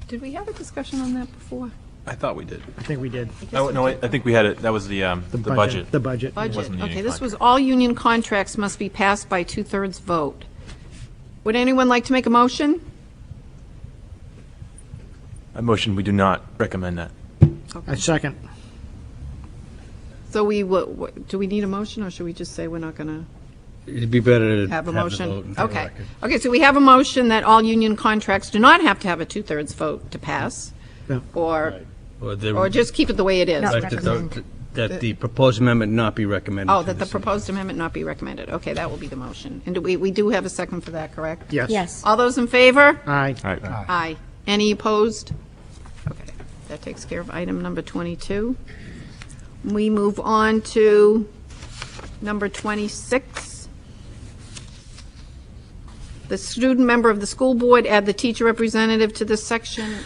Did we have a discussion on that before? I thought we did. I think we did. Oh, no, I think we had it. That was the budget. The budget. Budget. wasn't the Okay, union this was all union contracts must be passed by two-thirds vote. Would anyone like to make a motion? A motion, we do not recommend that. I second. So do we need a motion, or should we just say we're not going to? It'd be better to Have a the motion? vote and for the Okay. record. Okay, so we have a motion that all union contracts do not have to have a two-thirds vote to pass, No. or Or just keep it the way it is. No. that the proposed amendment not be recommended. Oh, to that the city. proposed amendment not be recommended. Okay, that will be the motion. And we do have a second for that, correct? Yes. Yes. All those in favor? Aye. All right. Aye. Any opposed? Okay, that takes care of item number 22. We move on to number 26. The student member of the school board, add the teacher representative to this section.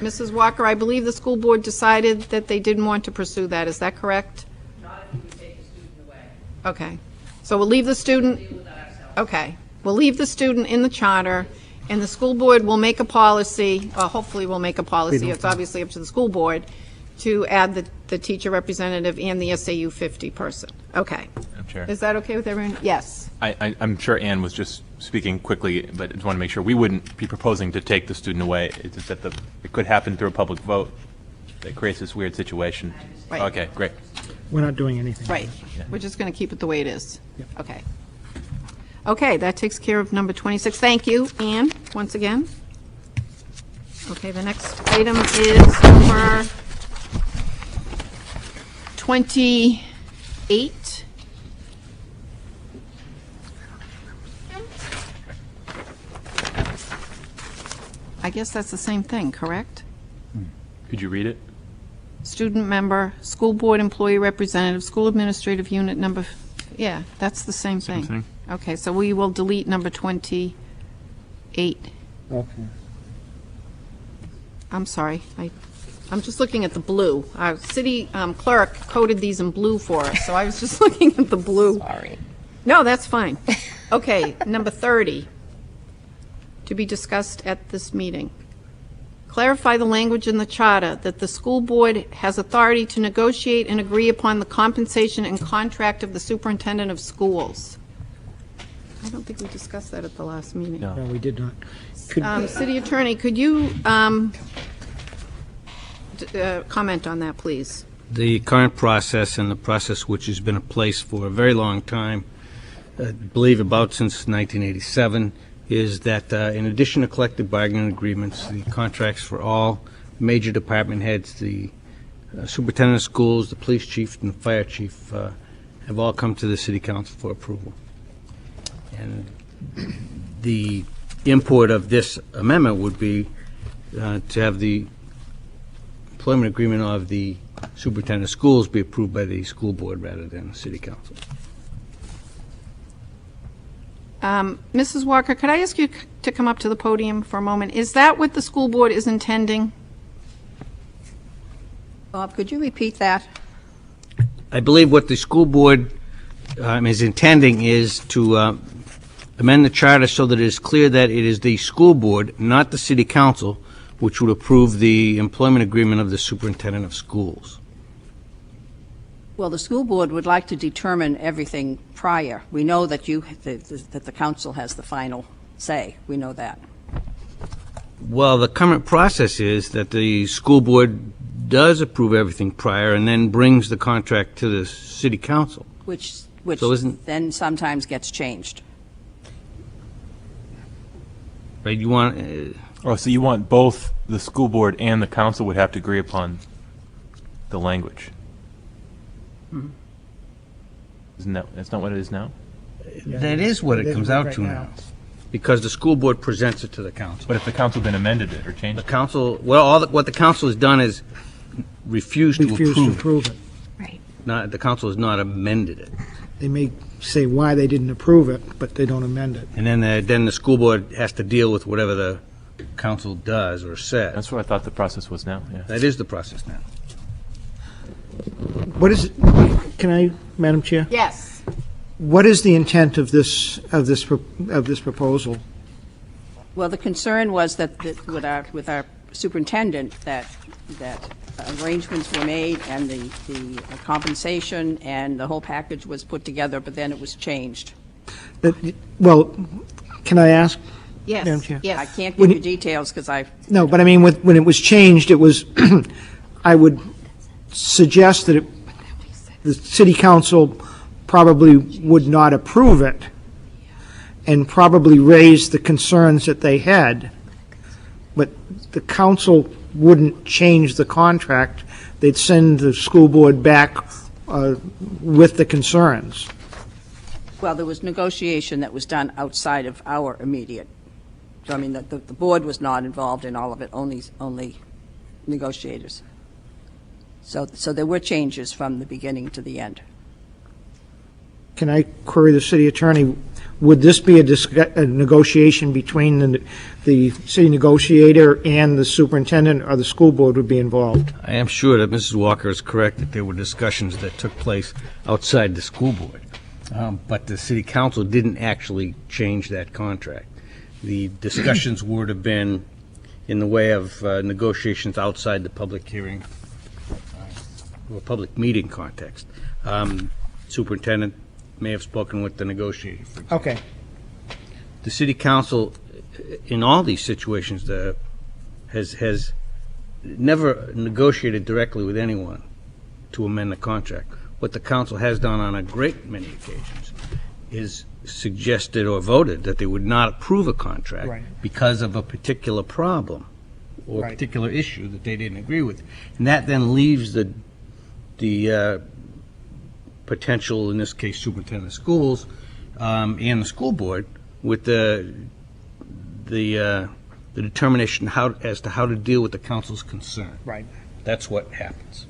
Mrs. Walker, I believe the school board decided that they didn't want to pursue that. Is that correct? Not if you take the student away. Okay. So we'll leave the student. Okay. We'll leave the student in the charter, and the school board will make a policy, hopefully will make a policy, it's obviously up to the school board, to add the teacher representative and the SAU 50 person. Okay. Madam Chair. Is that okay with everyone? Yes. I'm sure Ann was just speaking quickly, but I just want to make sure we wouldn't be proposing to take the student away. It's just that it could happen through a public vote that creates this weird situation. Right. Okay, great. We're not doing anything. Right. We're just going to keep it the way it is. Okay. Okay, that takes care of number 26. Thank you, Ann, once again. Okay, the next item is number 28. I guess that's the same thing, correct? Could you read it? Student member, school board employee representative, school administrative unit number, yeah, that's the same thing. thing. Okay, so we will delete number 28. Okay. I'm sorry, I'm just looking at the blue. Our city clerk coded these in blue for us, so I was just looking at the blue. Sorry. No, that's fine. Okay, number 30, to be discussed at this meeting. Clarify the language in the charter that the school board has authority to negotiate and agree upon the compensation and contract of the superintendent of schools. I don't think we discussed that at the last meeting. No. No, we did not. City Attorney, could you comment on that, please? The current process and the process which has been in place for a very long time, I believe about since 1987, is that in addition to collective bargaining agreements, the contracts for all major department heads, the superintendent of schools, the police chief, and the fire chief have all come to the city council for approval. And the import of this amendment would be to have the employment agreement of the superintendent of schools be approved by the school board rather than the city council. Mrs. Walker, could I ask you to come up to the podium for a moment? Is that what the school board is intending? Bob, could you repeat that? I believe what the school board is intending is to amend the charter so that it is clear that it is the school board, not the city council, which would approve the employment agreement of the superintendent of schools. Well, the school board would like to determine everything prior. We know that that the council has the final say. We know that. Well, the current process is that the school board does approve everything prior and then brings the contract to the city council. Which So isn't- then sometimes gets changed. Right? You want, Oh, so you want both the school board and the council would have to agree upon the language? That's not what it is now? that is what it comes out right to now. now. Because the school board presents it to the council. But if the council then amended it or changed The it? council, well, what the council has done is refused to Refuse to approve it. approve it. Right. Not, the council has not amended it. They may say why they didn't approve it, but they don't amend it. And then the school board has to deal with whatever the council does or says. That's what I thought the process was now, yeah. That is the process now. What is, can I, Madam Chair? Yes. What is the intent of this proposal? Well, the concern was that with our superintendent, that arrangements were made and the compensation and the whole package was put together, but then it was changed. Well, can I ask? Yes. Madam Chair? I Yes. can't give you details because No, but I mean, when it was changed, it was, I would suggest that the city council probably would not approve it and probably raise the concerns that they had. But the council wouldn't change the contract. They'd send the school board back with the concerns. Well, there was negotiation that was done outside of our immediate. So, I mean, the board was not involved in all of it, only negotiators. So there were changes from the beginning to the end. Can I query the city attorney, would this be a negotiation between the city negotiator and the superintendent, or the school board would be involved? I am sure that Mrs. Walker is correct that there were discussions that took place outside the school board. But the city council didn't actually change that contract. The discussions would have been in the way of negotiations outside the public hearing or public meeting context. Superintendent may have spoken with the negotiator, for example. Okay. The city council, in all these situations, has never negotiated directly with anyone to amend the contract. What the council has done on a great many occasions is suggested or voted that they would not approve a contract Right. because of a particular problem or Right. a particular issue that they didn't agree with. And that then leaves the potential, in this case, superintendent of schools, and the school board with the determination as to how to deal with the council's concern. Right. That's what happens.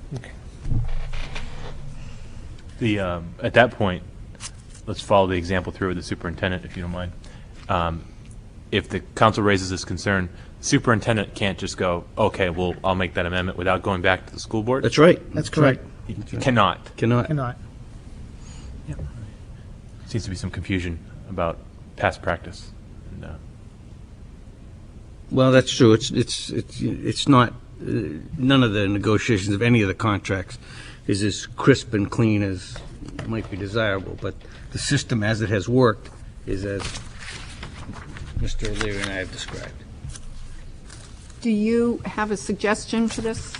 At that point, let's follow the example through with the superintendent, if you don't mind. If the council raises this concern, superintendent can't just go, okay, well, I'll make that amendment without going back to the school board? That's right. That's correct. You cannot. Cannot. Seems to be some confusion about past practice. And, Well, that's true. It's not, none of the negotiations of any of the contracts is as crisp and clean as might be desirable, but the system as it has worked is as Mr. O'Leary and I have described. Do you have a suggestion for this,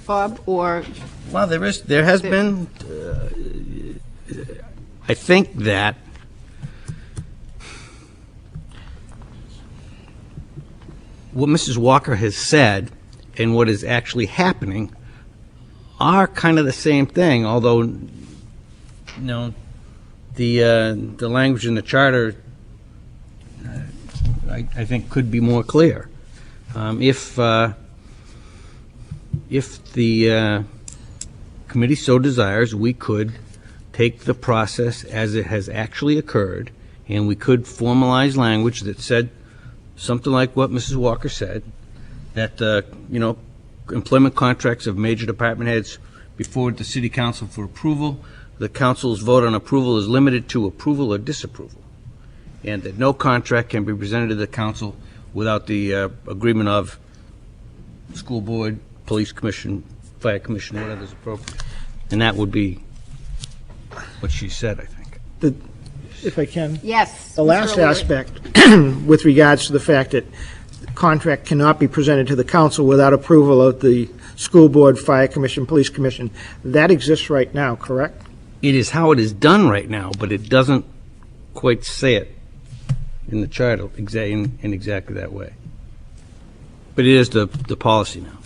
Bob, or? Well, there has been, I think that what Mrs. Walker has said and what is actually happening are kind of the same thing, although, the language in the charter, I think, could be more clear. If the committee so desires, we could take the process as it has actually occurred, and we could formalize language that said something like what Mrs. Walker said, that, employment contracts of major department heads before the city council for approval. The council's vote on approval is limited to approval or disapproval, and that no contract can be presented to the council without the agreement of school board, police commission, fire commission, whatever is appropriate. And that would be what she said, I think. If I can. Yes. The last aspect, with regards to the fact that the contract cannot be presented to the council without approval of the school board, fire commission, police commission, that exists right now, correct? It is how it is done right now, but it doesn't quite say it in the charter in exactly that way. But it is the policy now.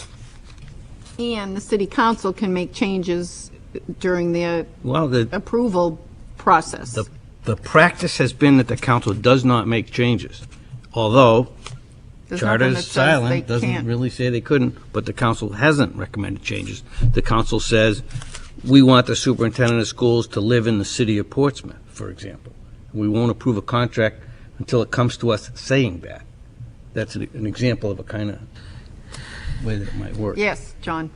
And the city council can make changes during the Well, approval process. the practice has been that the council does not make changes, although There's charter nothing is that says they silent, doesn't can't. really say they couldn't, but the council hasn't recommended changes. The council says, we want the superintendent of schools to live in the city of Portsmouth, for example. We won't approve a contract until it comes to us saying that. That's an example of a kind of way that it might work. Yes, John.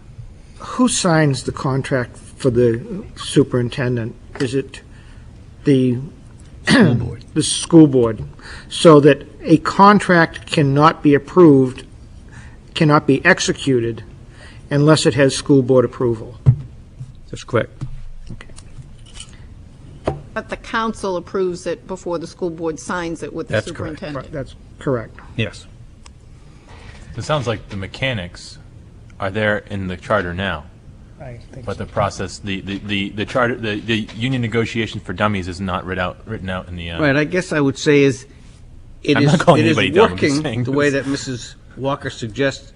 Who signs the contract for the superintendent? Is it the School board. the school board? So that a contract cannot be approved, cannot be executed unless it has school board approval. That's correct. But the council approves it before the school board signs it with the That's correct. superintendent. That's correct. Yes. It sounds like the mechanics are there in the charter now, I think but the process, the charter, the union negotiations for dummies is not written out in the. Right, I guess I would say is, I'm not calling it is anybody dumb, I'm just working saying the way this. that Mrs. Walker suggests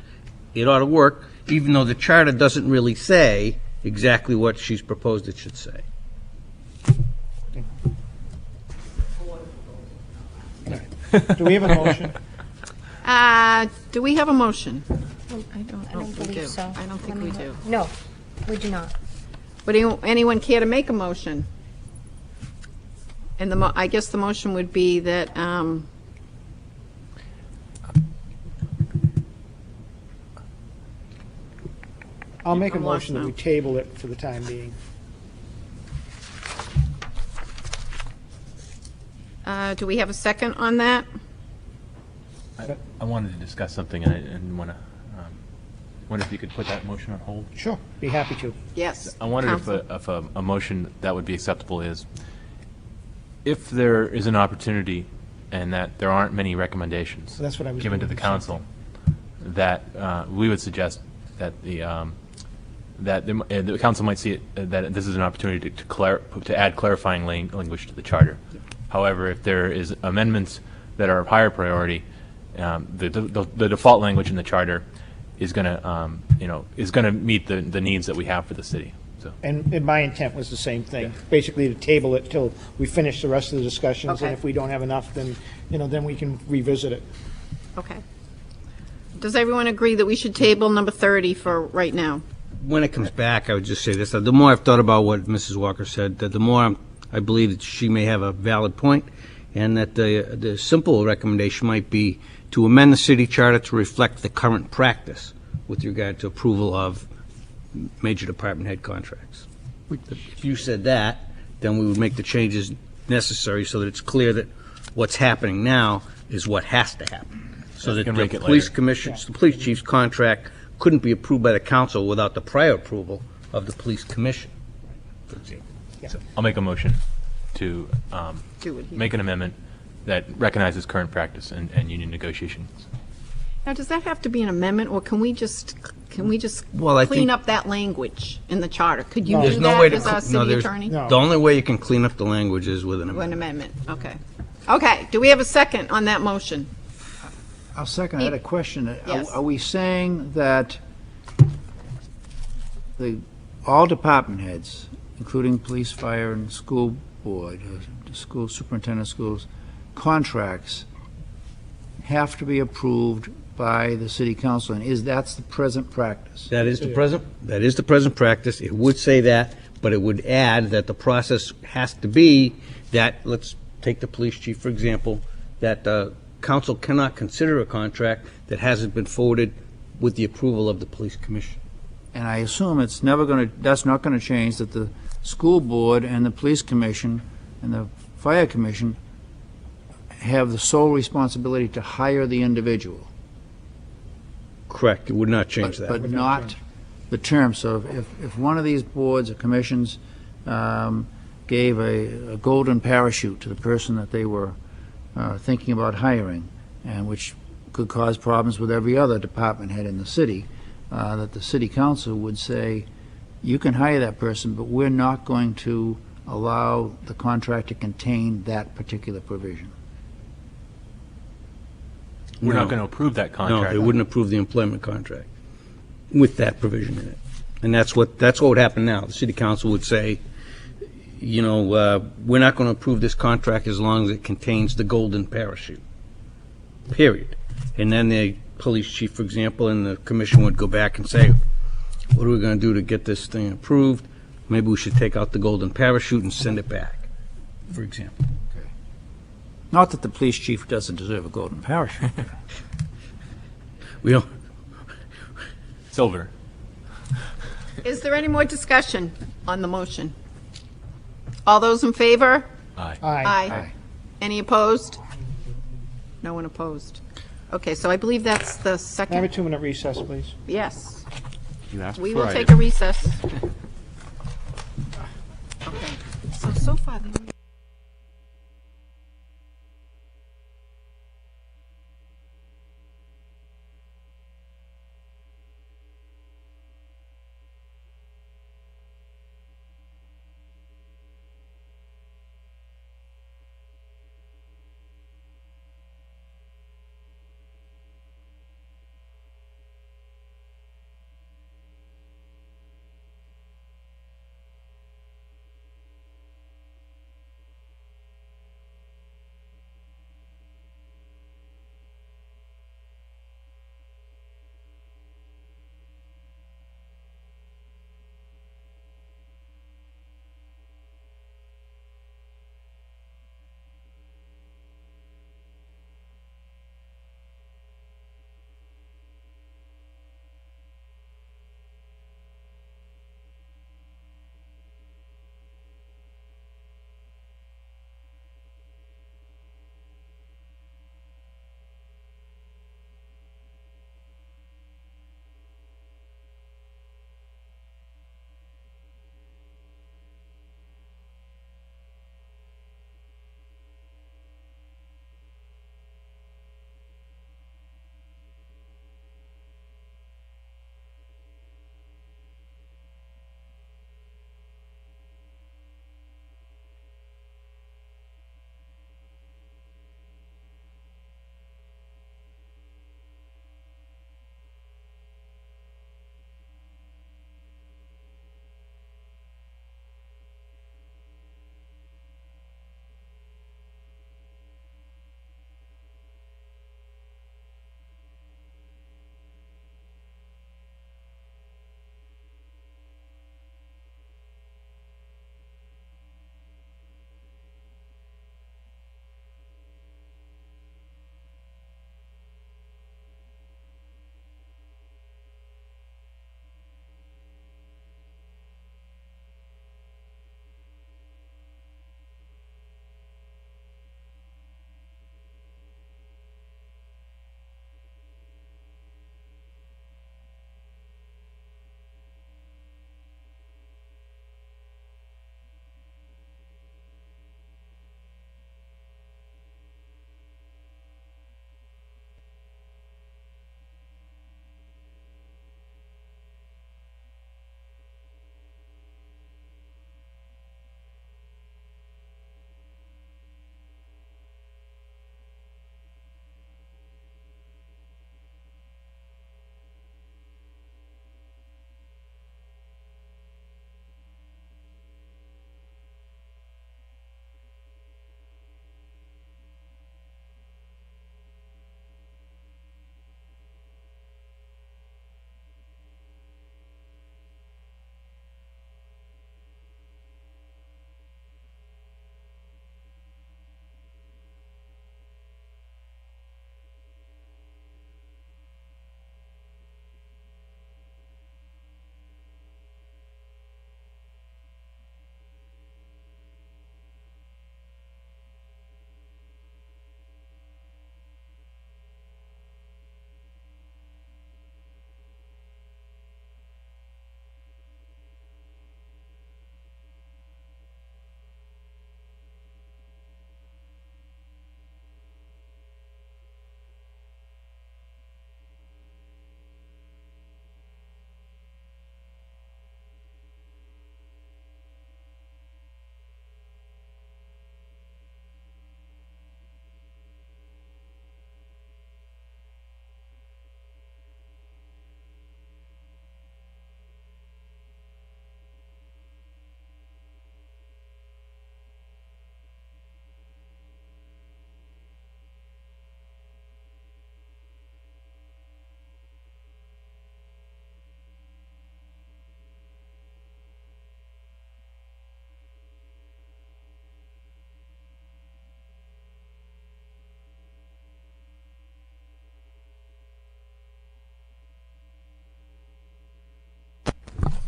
it ought to work, even though the charter doesn't really say exactly what she's proposed it should say. Do we have a motion? Do we have a motion? I don't we do. believe so. I don't think Let me we do. look. No, we do not. Would anyone care to make a motion? And I guess the motion would be that, I'll make a I'm lost motion that now. we table it for the time being. do we have a second on that? I wanted to discuss something, and I didn't want to. Wonder if you could put that motion on hold. Sure, be happy to. Yes. I wondered Counsel. if a motion that would be acceptable is, if there is an opportunity and that there aren't many recommendations That's what I was given to doing, the the same council, that we would suggest that the council might see it, that this is an opportunity to add clarifying language to the charter. However, if there is amendments that are of higher priority, the default language in the charter is going to meet the needs that we have for the city. So. And my intent was the same thing, basically to table it till we finish the rest of the discussions, Okay. and if we don't have enough, then, then we can revisit it. Okay. Does everyone agree that we should table number 30 for right now? When it comes back, I would just say this, the more I've thought about what Mrs. Walker said, the more I believe that she may have a valid point, and that the simple recommendation might be to amend the city charter to reflect the current practice with regard to approval of major department head contracts. If you said that, then we would make the changes necessary so that it's clear that what's happening now is what has to happen. So that can the make it police later. commission's, the police chief's contract couldn't be approved by the council without the prior approval of the police commission, for example. I'll make a motion to Do it here. make an amendment that recognizes current practice and union negotiations. Now, does that have to be an amendment, or can we just Well, I clean think- up that language in the charter? Could you No. do There's no way that to, as our no, city there's, attorney? No. the only way you can clean up the language is with an An amendment. amendment, okay. Okay, do we have a second on that motion? I'll second. I had a question. Yes. Are we saying that all department heads, including police, fire, and school board, the school superintendent of schools, contracts have to be approved by the city council, and that's the present practice? That is the present practice. It would say that, but it would add that the process has to be that, let's take the police chief, for example, that the council cannot consider a contract that hasn't been forwarded with the approval of the police commission. And I assume that's not going to change, that the school board and the police commission and the fire commission have the sole responsibility to hire the individual. Correct, it would not change that. But not the term. So if one of these boards or commissions gave a golden parachute to the person that they were thinking about hiring, and which could cause problems with every other department head in the city, that the city council would say, you can hire that person, but we're not going to allow the contract to contain that particular provision. We're No. not going to approve that No, contract. they wouldn't approve the employment contract with that provision in it. And that's what would happen now. The city council would say, we're not going to approve this contract as long as it contains the golden parachute, period. And then the police chief, for example, and the commission would go back and say, what are we going to do to get this thing approved? maybe we should take out the golden parachute and send it back, for example. Not that the police chief doesn't deserve a golden parachute. We don't, Silver. Is there any more discussion on the motion? All those in favor? Aye. Aye. Any opposed? No one opposed. Okay, so I believe that's the Can I have a second. 2-minute recess, please? Yes. You asked We before will I take did. a recess. Okay. So far, the only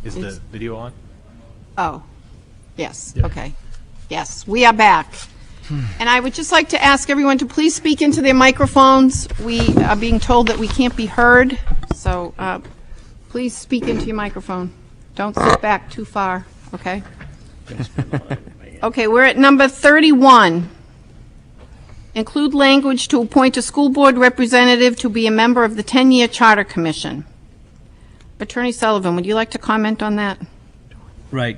Is the video on? Oh, yes, okay. Yes, we are back. And I would just like to ask everyone to please speak into their microphones. We are being told that we can't be heard, so please speak into your microphone. Don't sit back too far, okay? Okay, we're at number 31. Include language to appoint a school board representative to be a member of the 10-year Charter Commission. Attorney Sullivan, would you like to comment on that? Right.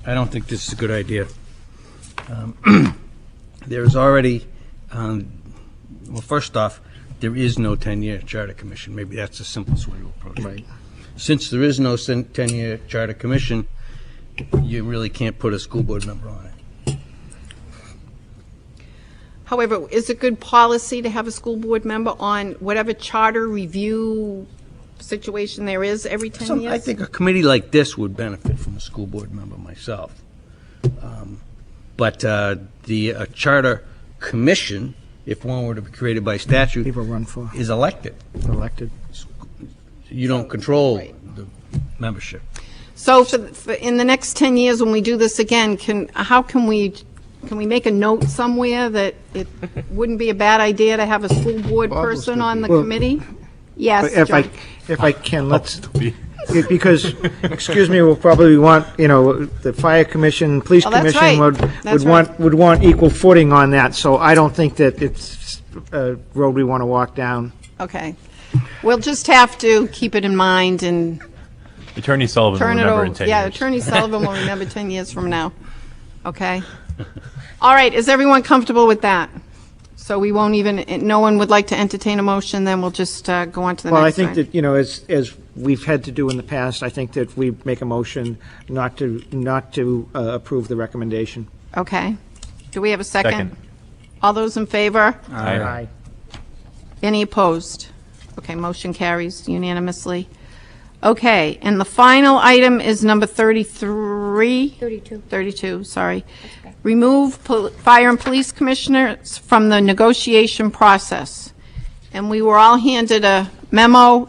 I don't think this is a good idea. There's already, well, first off, there is no 10-year Charter Commission. Maybe that's the simplest way to approach it. Right. Since there is no 10-year Charter Commission, you really can't put a school board member on it. However, is it good policy to have a school board member on whatever charter review situation there is every 10 years? I think a committee like this would benefit from a school board member myself. But the Charter Commission, if one were to be created by statute, People run for is elected. elected. You don't control the membership. So for in the next 10 years when we do this again, can we make a note somewhere that it wouldn't be a bad idea to have a school board person on the committee? Yes, John. If I can, let's, because, excuse me, we'll probably want, the fire commission, police Oh, that's commission right. would want equal footing on that, so I don't think that it's a road we want to walk down. Okay. We'll just have to keep it in mind and Attorney Sullivan will turn it remember over. in 10 Yeah, years. Attorney Sullivan will remember 10 years from now. Okay? All right, is everyone comfortable with that? So we won't even, no one would like to entertain a motion, then we'll just go on to the next one. Well, I think that, as we've had to do in the past, I think that we make a motion not to approve the recommendation. Okay. Do we have a second? Second. All those in favor? Aye. Any opposed? Okay, motion carries unanimously. Okay, and the final item is number 33? 32. 32, sorry. Remove fire and police commissioners from the negotiation process. And we were all handed a memo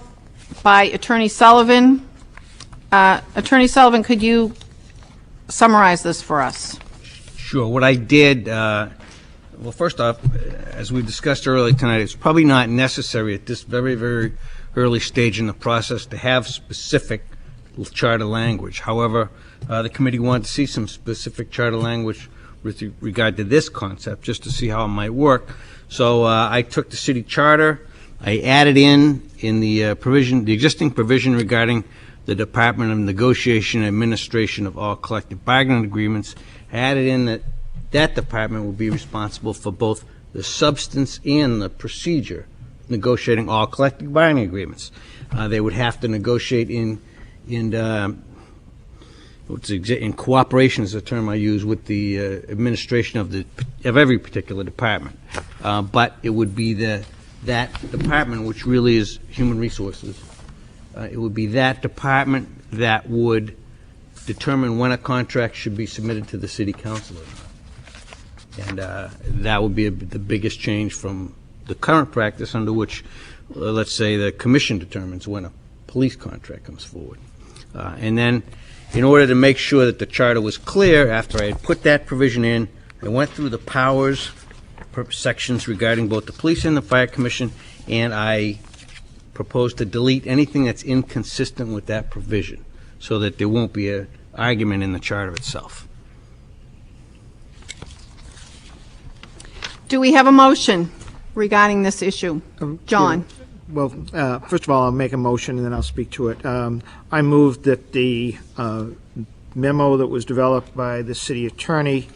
by Attorney Sullivan. Attorney Sullivan, could you summarize this for us? Sure. What I did, well, first off, as we discussed earlier tonight, it's probably not necessary at this very, very early stage in the process to have specific charter language. However, the committee wanted to see some specific charter language with regard to this concept, just to see how it might work. So I took the city charter, I added in the provision, the existing provision regarding the Department of Negotiation and Administration of all collective bargaining agreements. I added in that that department will be responsible for both the substance and the procedure negotiating all collective bargaining agreements. They would have to negotiate in cooperation is the term I use with the administration of every particular department. But it would be that department, which really is human resources. It would be that department that would determine when a contract should be submitted to the city council. And that would be the biggest change from the current practice under which, let's say, the commission determines when a police contract comes forward. And then, in order to make sure that the charter was clear, after I had put that provision in, I went through the powers sections regarding both the police and the fire commission, and I proposed to delete anything that's inconsistent with that provision so that there won't be an argument in the charter itself. Do we have a motion regarding this issue? John? Well, first of all, I'll make a motion and then I'll speak to it. I move that the memo that was developed by the city attorney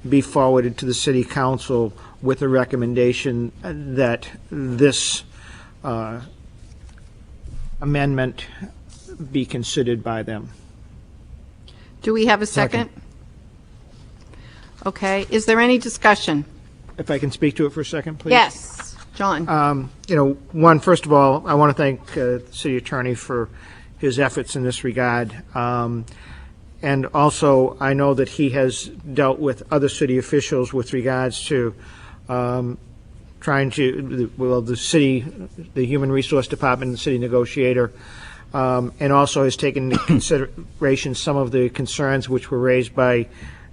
be forwarded to the city council with a recommendation that this amendment be considered by them. Do we have a second? Okay. Is there any discussion? If I can speak to it for a second, please? Yes. John? One, first of all, I want to thank the city attorney for his efforts in this regard. And also, I know that he has dealt with other city officials with regards to trying to, the city, the Human Resource Department and the city negotiator and also has taken into consideration some of the concerns which were raised by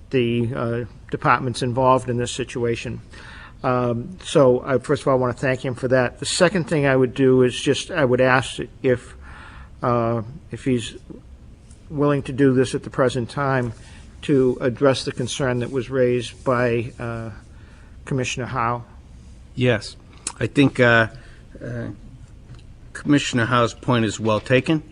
the departments involved in this situation. So I first of all want to thank him for that. The second thing I would do is I would ask if he's willing to do this at the present time, to address the concern that was raised by Commissioner Howe. Yes. I think Commissioner Howe's point is well taken.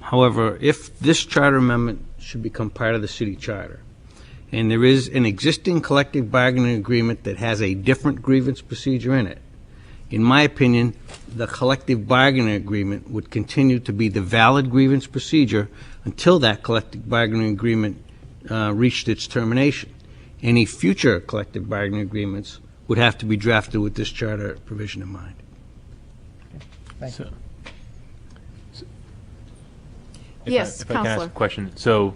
However, if this charter amendment should become part of the city charter, and there is an existing collective bargaining agreement that has a different grievance procedure in it, in my opinion, the collective bargaining agreement would continue to be the valid grievance procedure until that collective bargaining agreement reached its termination. Any future collective bargaining agreements would have to be drafted with this charter provision in mind. Thank you. Yes, if I can ask Counselor. a question. So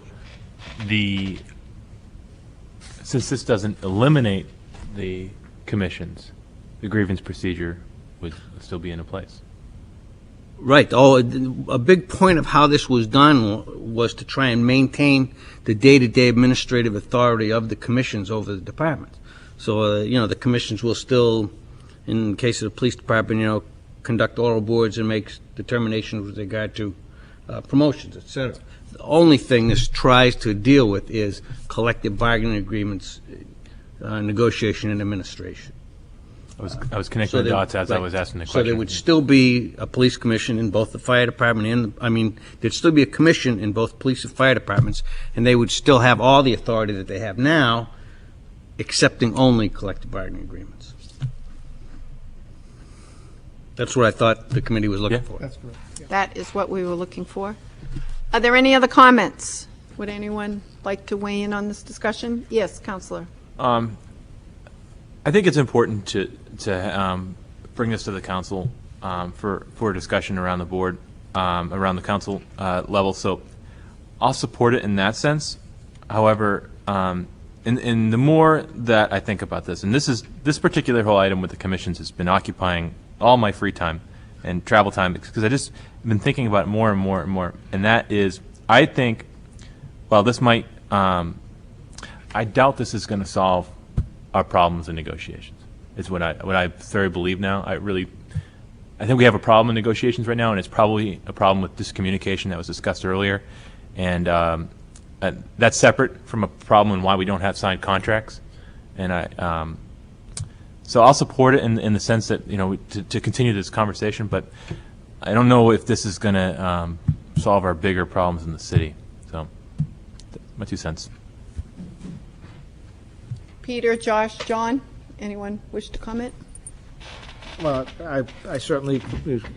since this doesn't eliminate the commissions, the grievance procedure would still be in place. Right. Oh, a big point of how this was done was to try and maintain the day-to-day administrative authority of the commissions over the department. So, the commissions will still, in the case of the police department, conduct oral boards and make determinations with regard to promotions, et cetera. The only thing this tries to deal with is collective bargaining agreements, negotiation, and administration. I was connecting the dots as I was asking the question. So there would still be a police commission in both the fire department there'd still be a commission in both police and fire departments, and they would still have all the authority that they have now, accepting only collective bargaining agreements. That's what I thought the committee was looking for. That's correct. That is what we were looking for. Are there any other comments? Would anyone like to weigh in on this discussion? Yes, Counselor. I think it's important to bring this to the council for discussion around the board, around the council level. So I'll support it in that sense. However, in the more that I think about this, and this particular whole item with the commissions has been occupying all my free time and travel time, because I just been thinking about it more and more and more. And that is, I think, well, this might, I doubt this is going to solve our problems in negotiations. Is what I thoroughly believe now. I think we have a problem in negotiations right now, and it's probably a problem with discommunication that was discussed earlier, and that's separate from a problem in why we don't have signed contracts. And so I'll support it in the sense that to continue this conversation, but I don't know if this is going to solve our bigger problems in the city. So my 2 cents. Peter, Josh, John, anyone wish to comment? Well, I certainly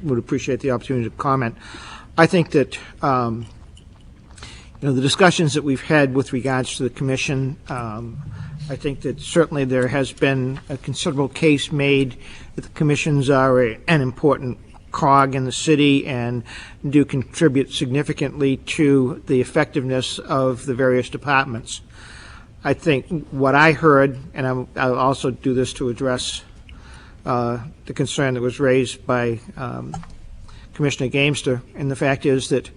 would appreciate the opportunity to comment. I think that the discussions that we've had with regards to the commission, I think that certainly there has been a considerable case made that the commissions are an important cog in the city and do contribute significantly to the effectiveness of the various departments. I think what I heard, and I'll also do this to address the concern that was raised by Commissioner Gamester, and the fact is that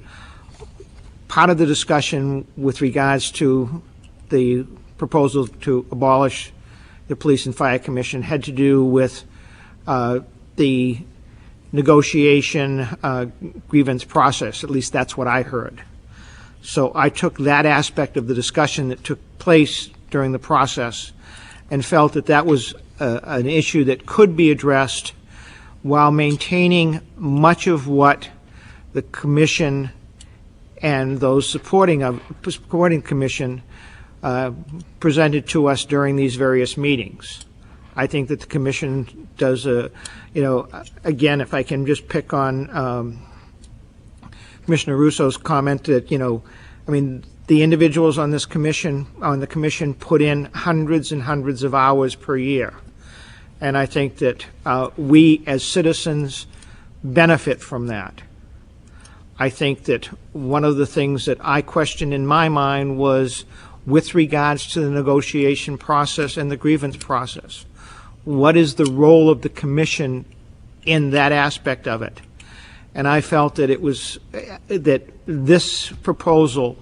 part of the discussion with regards to the proposal to abolish the Police and Fire Commission had to do with the negotiation grievance process. At least that's what I heard. So I took that aspect of the discussion that took place during the process and felt that that was an issue that could be addressed while maintaining much of what the commission and those supporting commission presented to us during these various meetings. I think that the commission does again, if I can just pick on Commissioner Russo's comment that, the individuals on the commission put in hundreds and hundreds of hours per year. And I think that we as citizens benefit from that. I think that one of the things that I questioned in my mind was with regards to the negotiation process and the grievance process. What is the role of the commission in that aspect of it. And I felt that it was, that this proposal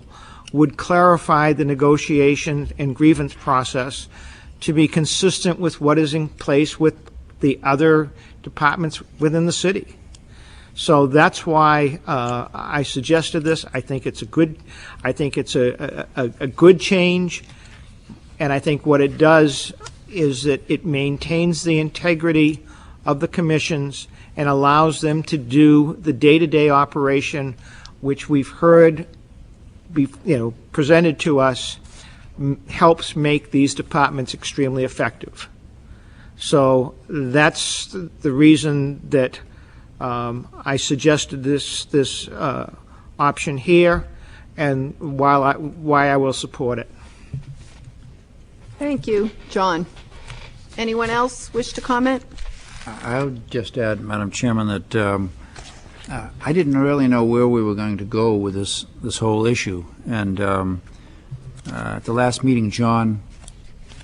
would clarify the negotiation and grievance process to be consistent with what is in place with the other departments within the city. So that's why I suggested this. I think it's a good change, and I think what it does is that it maintains the integrity of the commissions and allows them to do the day-to-day operation, which we've heard presented to us, helps make these departments extremely effective. So that's the reason that I suggested this option here, and why I will support it. Thank you, John. Anyone else wish to comment? I would just add, Madam Chairman, that I didn't really know where we were going to go with this whole issue. And at the last meeting, John,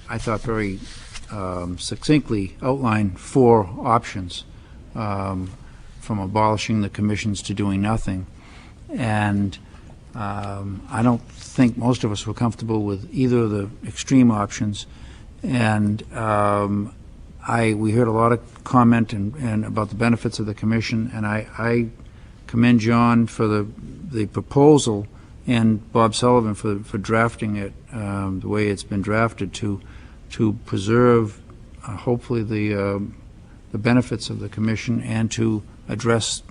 I thought very succinctly outlined 4 options, from abolishing the commissions to doing nothing. And I don't think most of us were comfortable with either of the extreme options. And we heard a lot of comment and about the benefits of the commission, and I commend John for the proposal and Bob Sullivan for drafting it the way it's been drafted to preserve hopefully the benefits of the commission and to address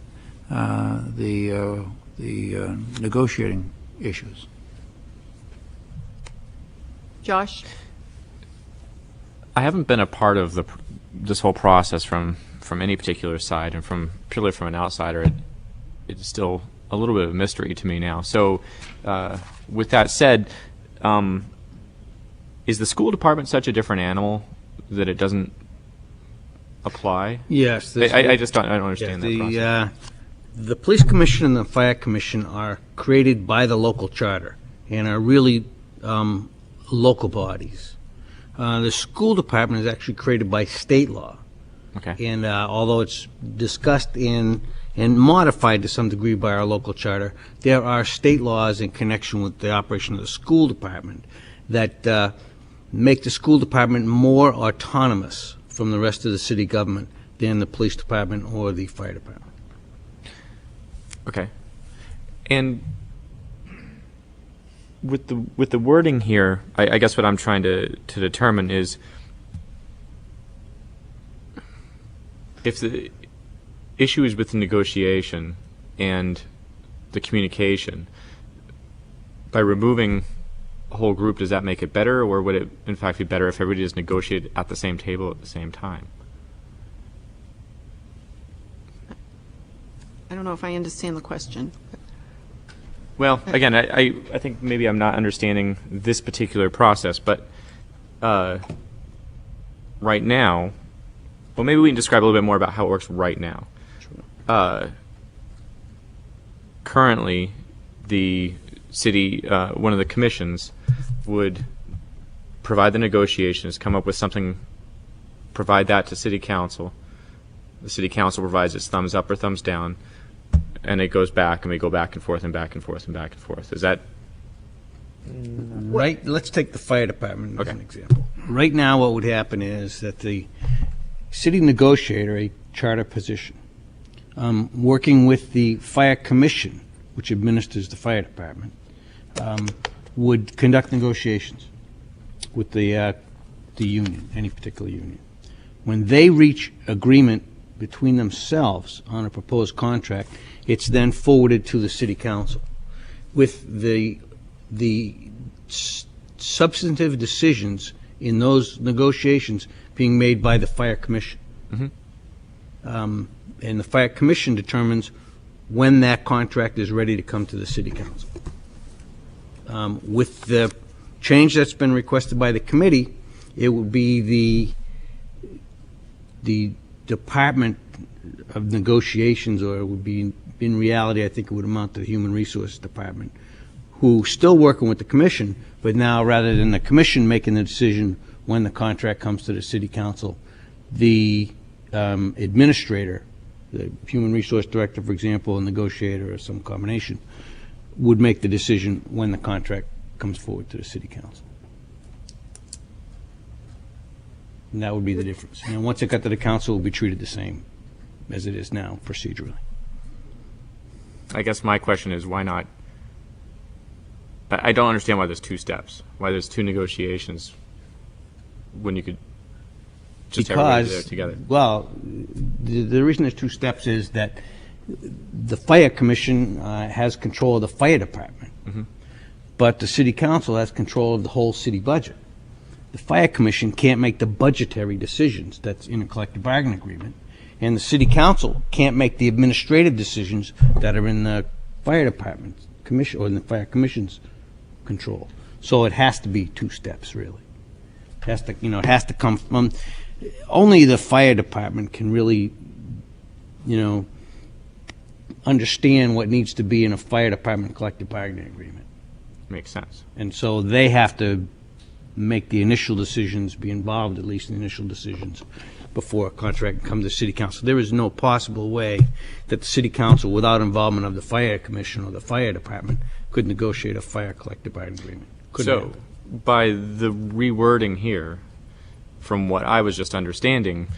the negotiating issues. Josh? I haven't been a part of this whole process from any particular side, and purely from an outsider, it's still a little bit of a mystery to me now. So, with that said, is the school department such a different animal that it doesn't apply? Yes. I just don't understand that process. The police commission and the fire commission are created by the local charter and are really local bodies. The school department is actually created by state law. Okay. And although it's discussed and modified to some degree by our local charter, there are state laws in connection with the operation of the school department that make the school department more autonomous from the rest of the city government than the police department or the fire department. Okay. And with the wording here, I guess what I'm trying to determine is if the issue is with the negotiation and the communication, by removing a whole group, does that make it better, or would it in fact be better if everybody just negotiated at the same table at the same time? I don't know if I understand the question. Well, again, I think maybe I'm not understanding this particular process, but right now, well, maybe we can describe a little bit more about how it works right now. Sure. Currently, the city, one of the commissions would provide the negotiations, come up with something, provide that to city council. The city council provides its thumbs up or thumbs down, and it goes back, and we go back and forth and back and forth and back and forth. Is that right? Let's take the fire department as an example. Right now, what would happen is that the city negotiator, a charter position, working with the fire commission, which administers the fire department, would conduct negotiations with the union, any particular union. When they reach agreement between themselves on a proposed contract, it's then forwarded to the city council, with the substantive decisions in those negotiations being made by the fire commission. Mm-hmm. And the fire commission determines when that contract is ready to come to the city council. With the change that's been requested by the committee, it would be the Department of Negotiations, or it would be, in reality, I think it would amount to the Human Resources Department, who still working with the commission, but now rather than the commission making the decision when the contract comes to the city council, the administrator the human resource director, for example, a negotiator, or some combination, would make the decision when the contract comes forward to the city council. And that would be the difference. And once it got to the council, it will be treated the same as it is now procedurally. I guess my question is, why not? I don't understand why there's two steps, why there's two negotiations when you could just have everybody there together. Well, the reason there's two steps is that the fire commission has control of the fire department, but the city council has control of the whole city budget. The fire commission can't make the budgetary decisions that's in a collective bargaining agreement, and the city council can't make the administrative decisions that are in the fire department commission or in the fire commission's control. So it has to be two steps, really. It has to, it has to come from. Only the fire department can really, understand what needs to be in a fire department collective bargaining agreement. Makes sense. And so they have to make the initial decisions, be involved at least in the initial decisions before a contract comes to city council. There is no possible way that the city council, without involvement of the fire commission or the fire department, could negotiate a fire collective bargaining agreement. So, by the rewording here, from what I was just understanding,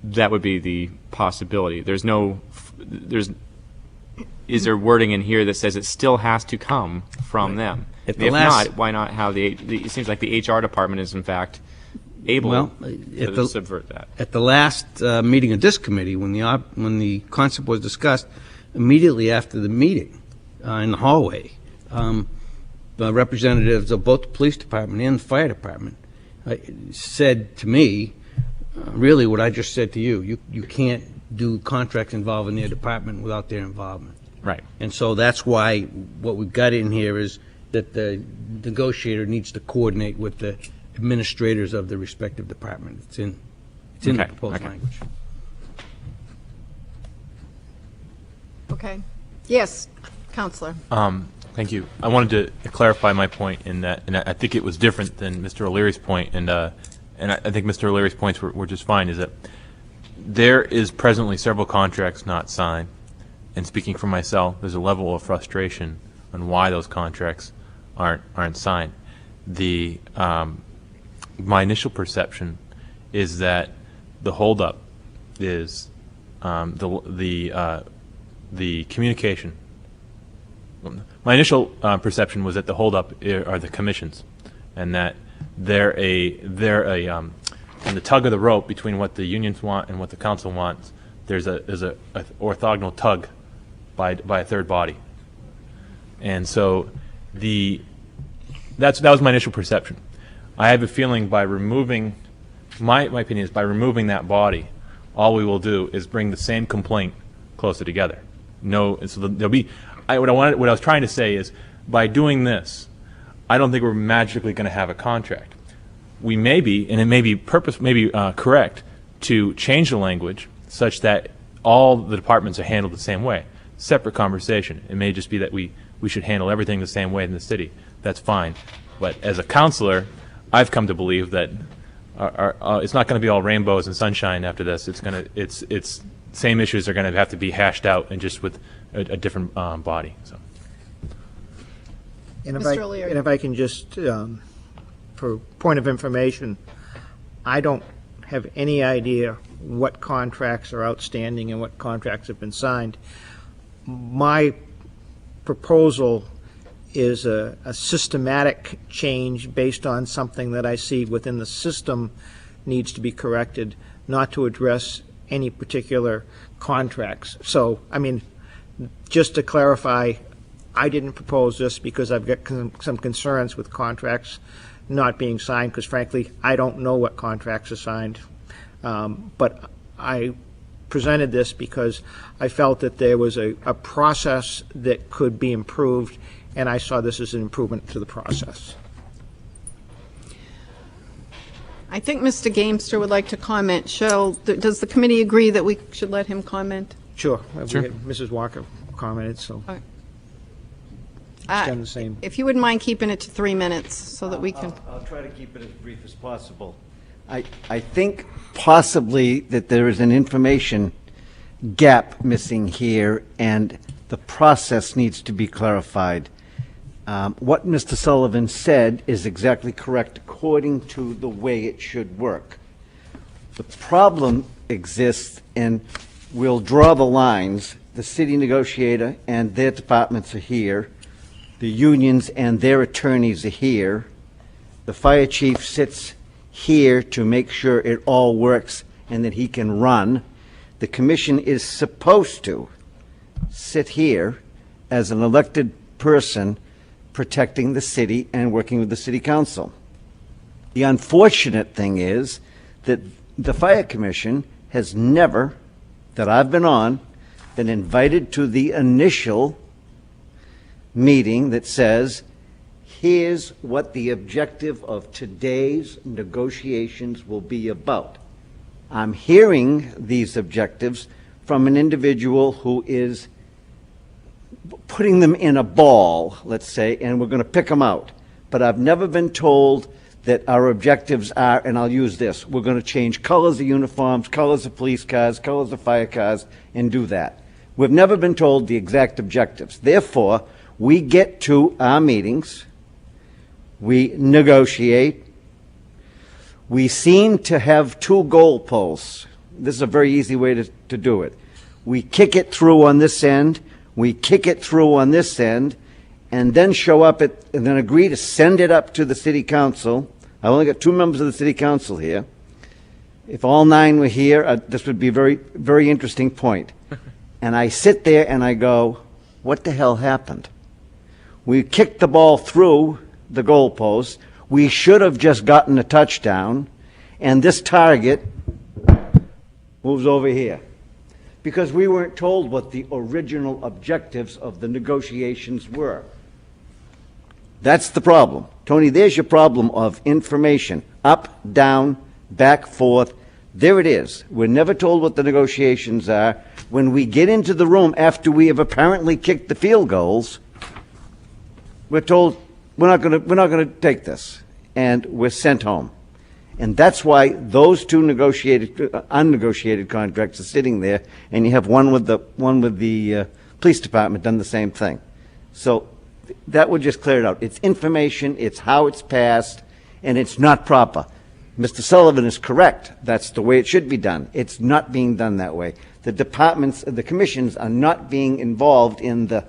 that would be the possibility. Is there wording in here that says it still has to come from them? If not, why not have it seems like the HR department is in fact able to subvert that. At the last meeting of this committee, when the concept was discussed, immediately after the meeting in the hallway, the representatives of both the police department and the fire department said to me, really what I just said to you, you can't do contracts involving their department without their involvement. Right. And so that's why what we've got in here is that the negotiator needs to coordinate with the administrators of the respective department. It's in the proposed language. Okay. Yes, Counselor. Thank you. I wanted to clarify my point in that, and I think it was different than Mr. O'Leary's point, and I think Mr. O'Leary's points were just fine, is that there is presently several contracts not signed, and speaking for myself, there's a level of frustration on why those contracts aren't signed. My initial perception is that the holdup is the communication. My initial perception was that the holdup are the commissions, and that they're in the tug of the rope between what the unions want and what the council wants. There's a orthogonal tug by a third body, and so that was my initial perception. I have a feeling by removing my opinion is by removing that body, all we will do is bring the same complaint closer together. So there'll be. What I was trying to say is, by doing this, I don't think we're magically going to have a contract. We may be, and it may be correct to change the language such that all the departments are handled the same way. Separate conversation. It may just be that we should handle everything the same way in the city. That's fine. But as a counselor, I've come to believe that it's not going to be all rainbows and sunshine after this. It's same issues are going to have to be hashed out, and just with a different body. So. And Mr. O'Leary. if I can just, for point of information, I don't have any idea what contracts are outstanding and what contracts have been signed. My proposal is a systematic change based on something that I see within the system needs to be corrected, not to address any particular contracts. So, I mean, just to clarify, I didn't propose this because I've got some concerns with contracts not being signed, because frankly, I don't know what contracts are signed. But I presented this because I felt that there was a process that could be improved, and I saw this as an improvement to the process. I think Mr. Gamester would like to comment. Does the committee agree that we should let him comment? Sure. Mrs. Walker commented, so Okay. it's done the same. If you wouldn't mind keeping it to 3 minutes so that we can. I'll try to keep it as brief as possible. I think possibly that there is an information gap missing here, and the process needs to be clarified. What Mr. Sullivan said is exactly correct according to the way it should work. The problem exists, and we'll draw the lines. The city negotiator and their departments are here. The unions and their attorneys are here. The fire chief sits here to make sure it all works and that he can run. The commission is supposed to sit here as an elected person protecting the city and working with the city council. The unfortunate thing is that the fire commission has never, that I've been on, been invited to the initial meeting that says, here's what the objective of today's negotiations will be about. I'm hearing these objectives from an individual who is putting them in a ball, let's say, and we're going to pick them out. But I've never been told that our objectives are, and I'll use this, we're going to change colors of uniforms, colors of police cars, colors of fire cars, and do that. We've never been told the exact objectives. Therefore, we get to our meetings, we negotiate, we seem to have two goalposts. This is a very easy way to do it. We kick it through on this end, we kick it through on this end, and then show up and then agree to send it up to the city council. I've only got 2 members of the city council here. If all 9 were here, this would be a very, very interesting point. And I sit there and I go, what the hell happened? We kicked the ball through the goalpost. We should have just gotten a touchdown, and this target moves over here. Because we weren't told what the original objectives of the negotiations were. That's the problem. Tony, there's your problem of information. Up, down, back, forth. There it is. We're never told what the negotiations are. When we get into the room after we have apparently kicked the field goals, we're told we're not going to take this, and we're sent home. And that's why those 2 unnegotiated contracts are sitting there, and you have one with the police department done the same thing. So that would just clear it out. It's information, it's how it's passed, and it's not proper. Mr. Sullivan is correct. That's the way it should be done. It's not being done that way. The departments, the commissions are not being involved in the,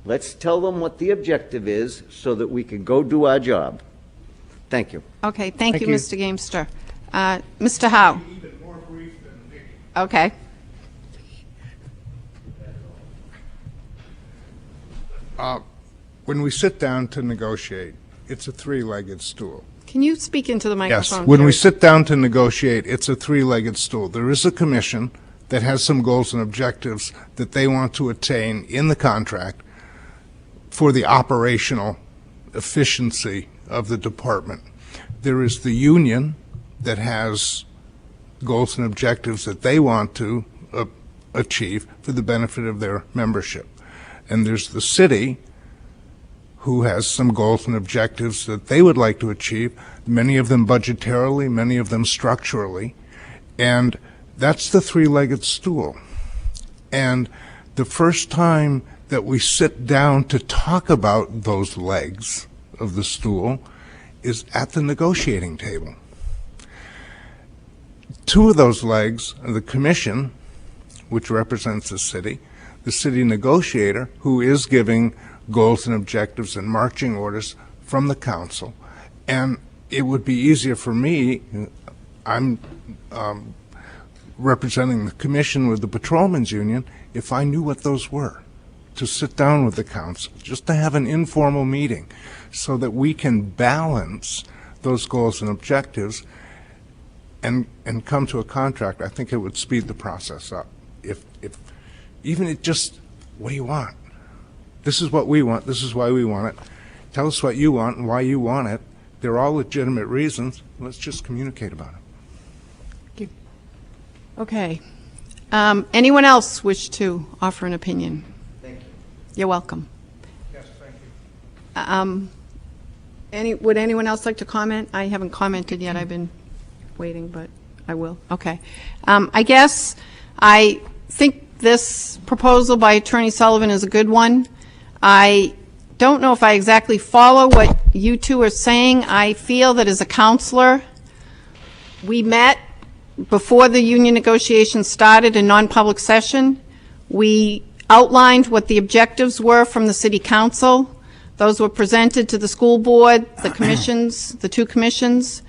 let's tell them what the objective is so that we can go do our job. Thank you. Okay, thank you, Mr. Gamester. Mr. Howe. Okay. When we sit down to negotiate, it's a 3-legged stool. Can you speak into the Yes, microphone? when we sit down to negotiate, it's a 3-legged stool. There is a commission that has some goals and objectives that they want to attain in the contract for the operational efficiency of the department. There is the union that has goals and objectives that they want to achieve for the benefit of their membership. And there's the city who has some goals and objectives that they would like to achieve, many of them budgetarily, many of them structurally. And that's the 3-legged stool. And the first time that we sit down to talk about those legs of the stool is at the negotiating table. 2 of those legs are the commission, which represents the city negotiator, who is giving goals and objectives and marching orders from the council. And it would be easier for me, I'm representing the commission with the patrolmen's union, if I knew what those were, to sit down with the council, just to have an informal meeting so that we can balance those goals and objectives and come to a contract. I think it would speed the process up. If even it just, what do you want? This is what we want. This is why we want it. Tell us what you want and why you want it. They're all legitimate reasons. Let's just communicate about it. Okay. Anyone else wish to offer an opinion? Thank you. You're welcome. Yes, thank you. Would anyone else like to comment? I haven't commented yet. I've been waiting, but I will. Okay. I guess I think this proposal by Attorney Sullivan is a good one. I don't know if I exactly follow what you two are saying. I feel that as a counselor, we met before the union negotiations started in non-public session. We outlined what the objectives were from the city council. Those were presented to the school board, the commissions, the two commissions.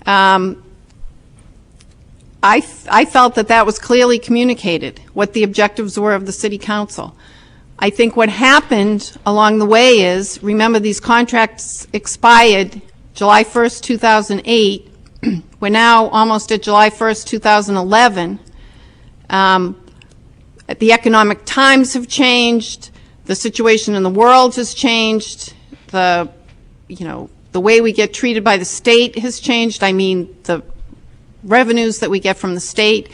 I felt that that was clearly communicated, what the objectives were of the city council. I think what happened along the way is, remember, these contracts expired July 1st, 2008. We're now almost at July 1st, 2011. The economic times have changed. The situation in the world has changed. The way we get treated by the state has changed. I mean, the revenues that we get from the state.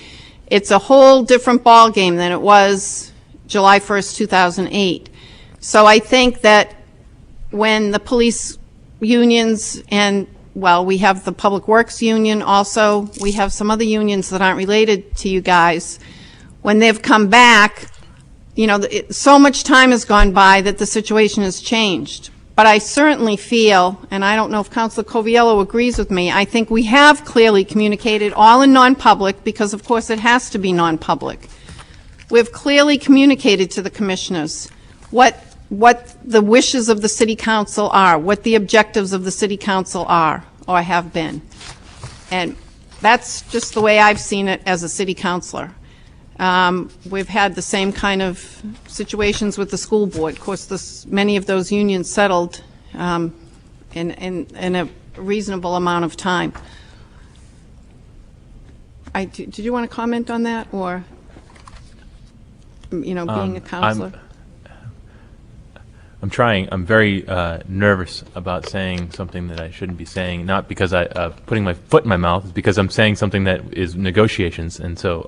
It's a whole different ballgame than it was July 1st, 2008. So I think that when the police unions and, well, we have the Public Works Union also, we have some other unions that aren't related to you guys, when they've come back, so much time has gone by that the situation has changed. But I certainly feel, and I don't know if Councilor Coviello agrees with me, I think we have clearly communicated, all in non-public, because of course it has to be non-public. We've clearly communicated to the commissioners what the wishes of the city council are, what the objectives of the city council are, or have been. And that's just the way I've seen it as a city councilor. We've had the same kind of situations with the school board. Of course, many of those unions settled in a reasonable amount of time. Did you want to comment on that, or being a counselor? I'm trying. I'm very nervous about saying something that I shouldn't be saying. Not because putting my foot in my mouth, it's because I'm saying something that is negotiations, and so.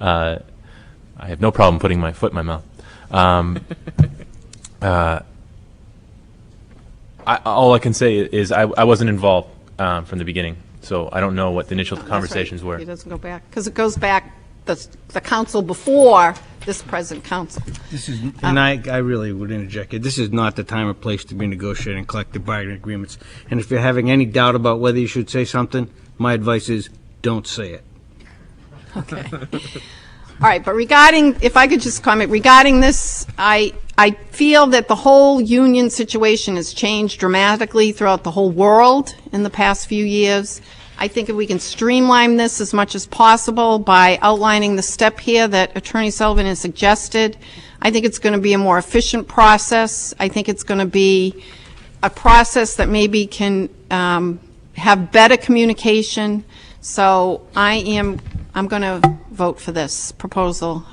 I have no problem putting my foot in my mouth. All I can say is I wasn't involved from the beginning, so I don't know what the initial conversations were. It doesn't go back, because it goes back the council before this present council. And I really would interject here. This is not the time or place to be negotiating collective bargaining agreements. And if you're having any doubt about whether you should say something, my advice is don't say it. Okay. All right, but if I could just comment, regarding this, I feel that the whole union situation has changed dramatically throughout the whole world in the past few years. I think if we can streamline this as much as possible by outlining the step here that Attorney Sullivan has suggested, I think it's going to be a more efficient process. I think it's going to be a process that maybe can have better communication. So I'm going to vote for this proposal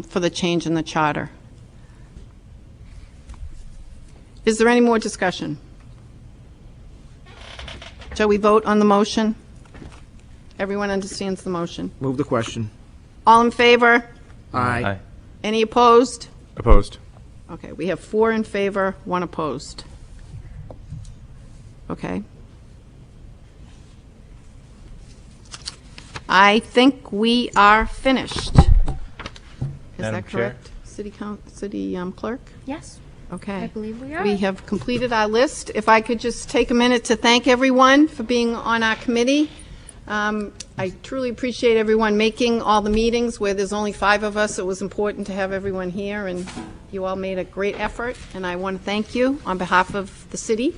for the change in the charter. Is there any more discussion? Shall we vote on the motion? Everyone understands the motion. Move the question. All in favor? Aye. Any opposed? Opposed. Okay, we have 4 in favor, 1 opposed. Okay. I think we are finished. Is Madam that correct? City clerk? Yes, Okay. I believe we are. We have completed our list. If I could just take a minute to thank everyone for being on our committee. I truly appreciate everyone making all the meetings. Where there's only 5 of us, it was important to have everyone here, and you all made a great effort, and I want to thank you on behalf of the city.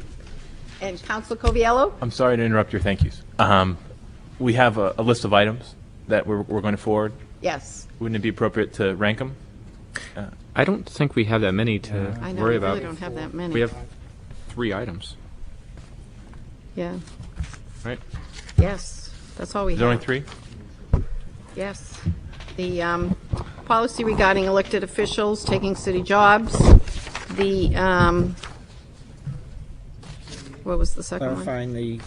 And Councilor Coviello? I'm sorry to interrupt your thank yous. We have a list of items that we're going to forward. Yes. Wouldn't it be appropriate to rank them? I don't think we have that many to I know, worry we about. really don't have that many. We have 3 items, Yeah. Right? Yes. That's all we Is have. there only 3? Yes. The policy regarding elected officials taking city jobs. The, what was the second one? Clarifying the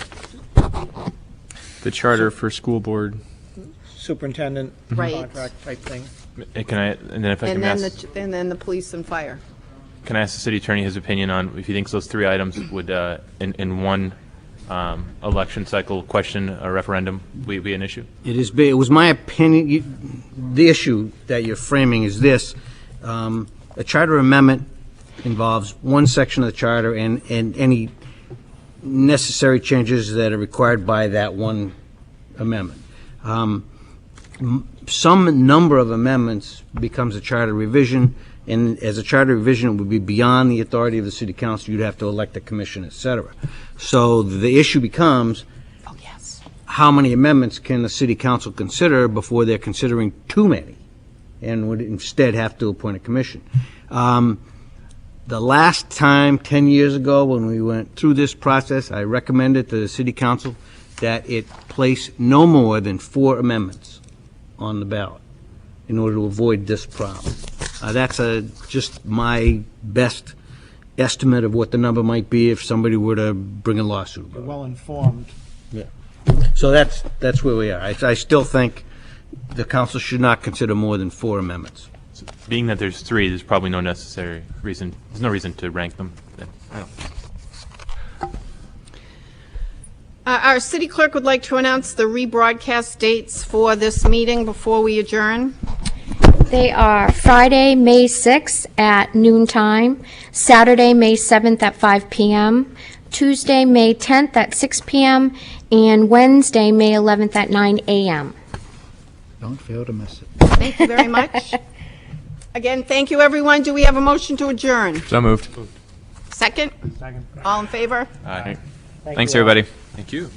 the charter for school board. superintendent Right. contract type thing. Can I, and then if I And can then, ask, and then the police and fire. can I ask the city attorney his opinion on if he thinks those 3 items would, in one election cycle question, a referendum, be an issue? It was my opinion, the issue that you're framing is this. A charter amendment involves one section of the charter and any necessary changes that are required by that one amendment. Some number of amendments becomes a charter revision, and as a charter revision, it would be beyond the authority of the city council. You'd have to elect a commission, et cetera. So the issue becomes, how many amendments can the city council consider before they're considering too many, and would instead have to appoint a commission. The last time, 10 years ago, when we went through this process, I recommended to the city council that it place no more than 4 amendments on the ballot in order to avoid this problem. That's just my best estimate of what the number might be if somebody were to bring a lawsuit about it. Well informed. Yeah. So that's where we are. I still think the council should not consider more than 4 amendments. Being that there's 3, there's probably no reason to rank them. Then. Our city clerk would like to announce the rebroadcast dates for this meeting before we adjourn. They are Friday, May 6th at noontime, Saturday, May 7th at 5 p.m., Tuesday, May 10th at 6 p.m., and Wednesday, May 11th at 9 a.m. Don't fail to miss it. Thank you very much. Again, thank you, everyone. Do we have a motion to adjourn? So moved. Second? Second. All in favor? Thanks, everybody. Thank you.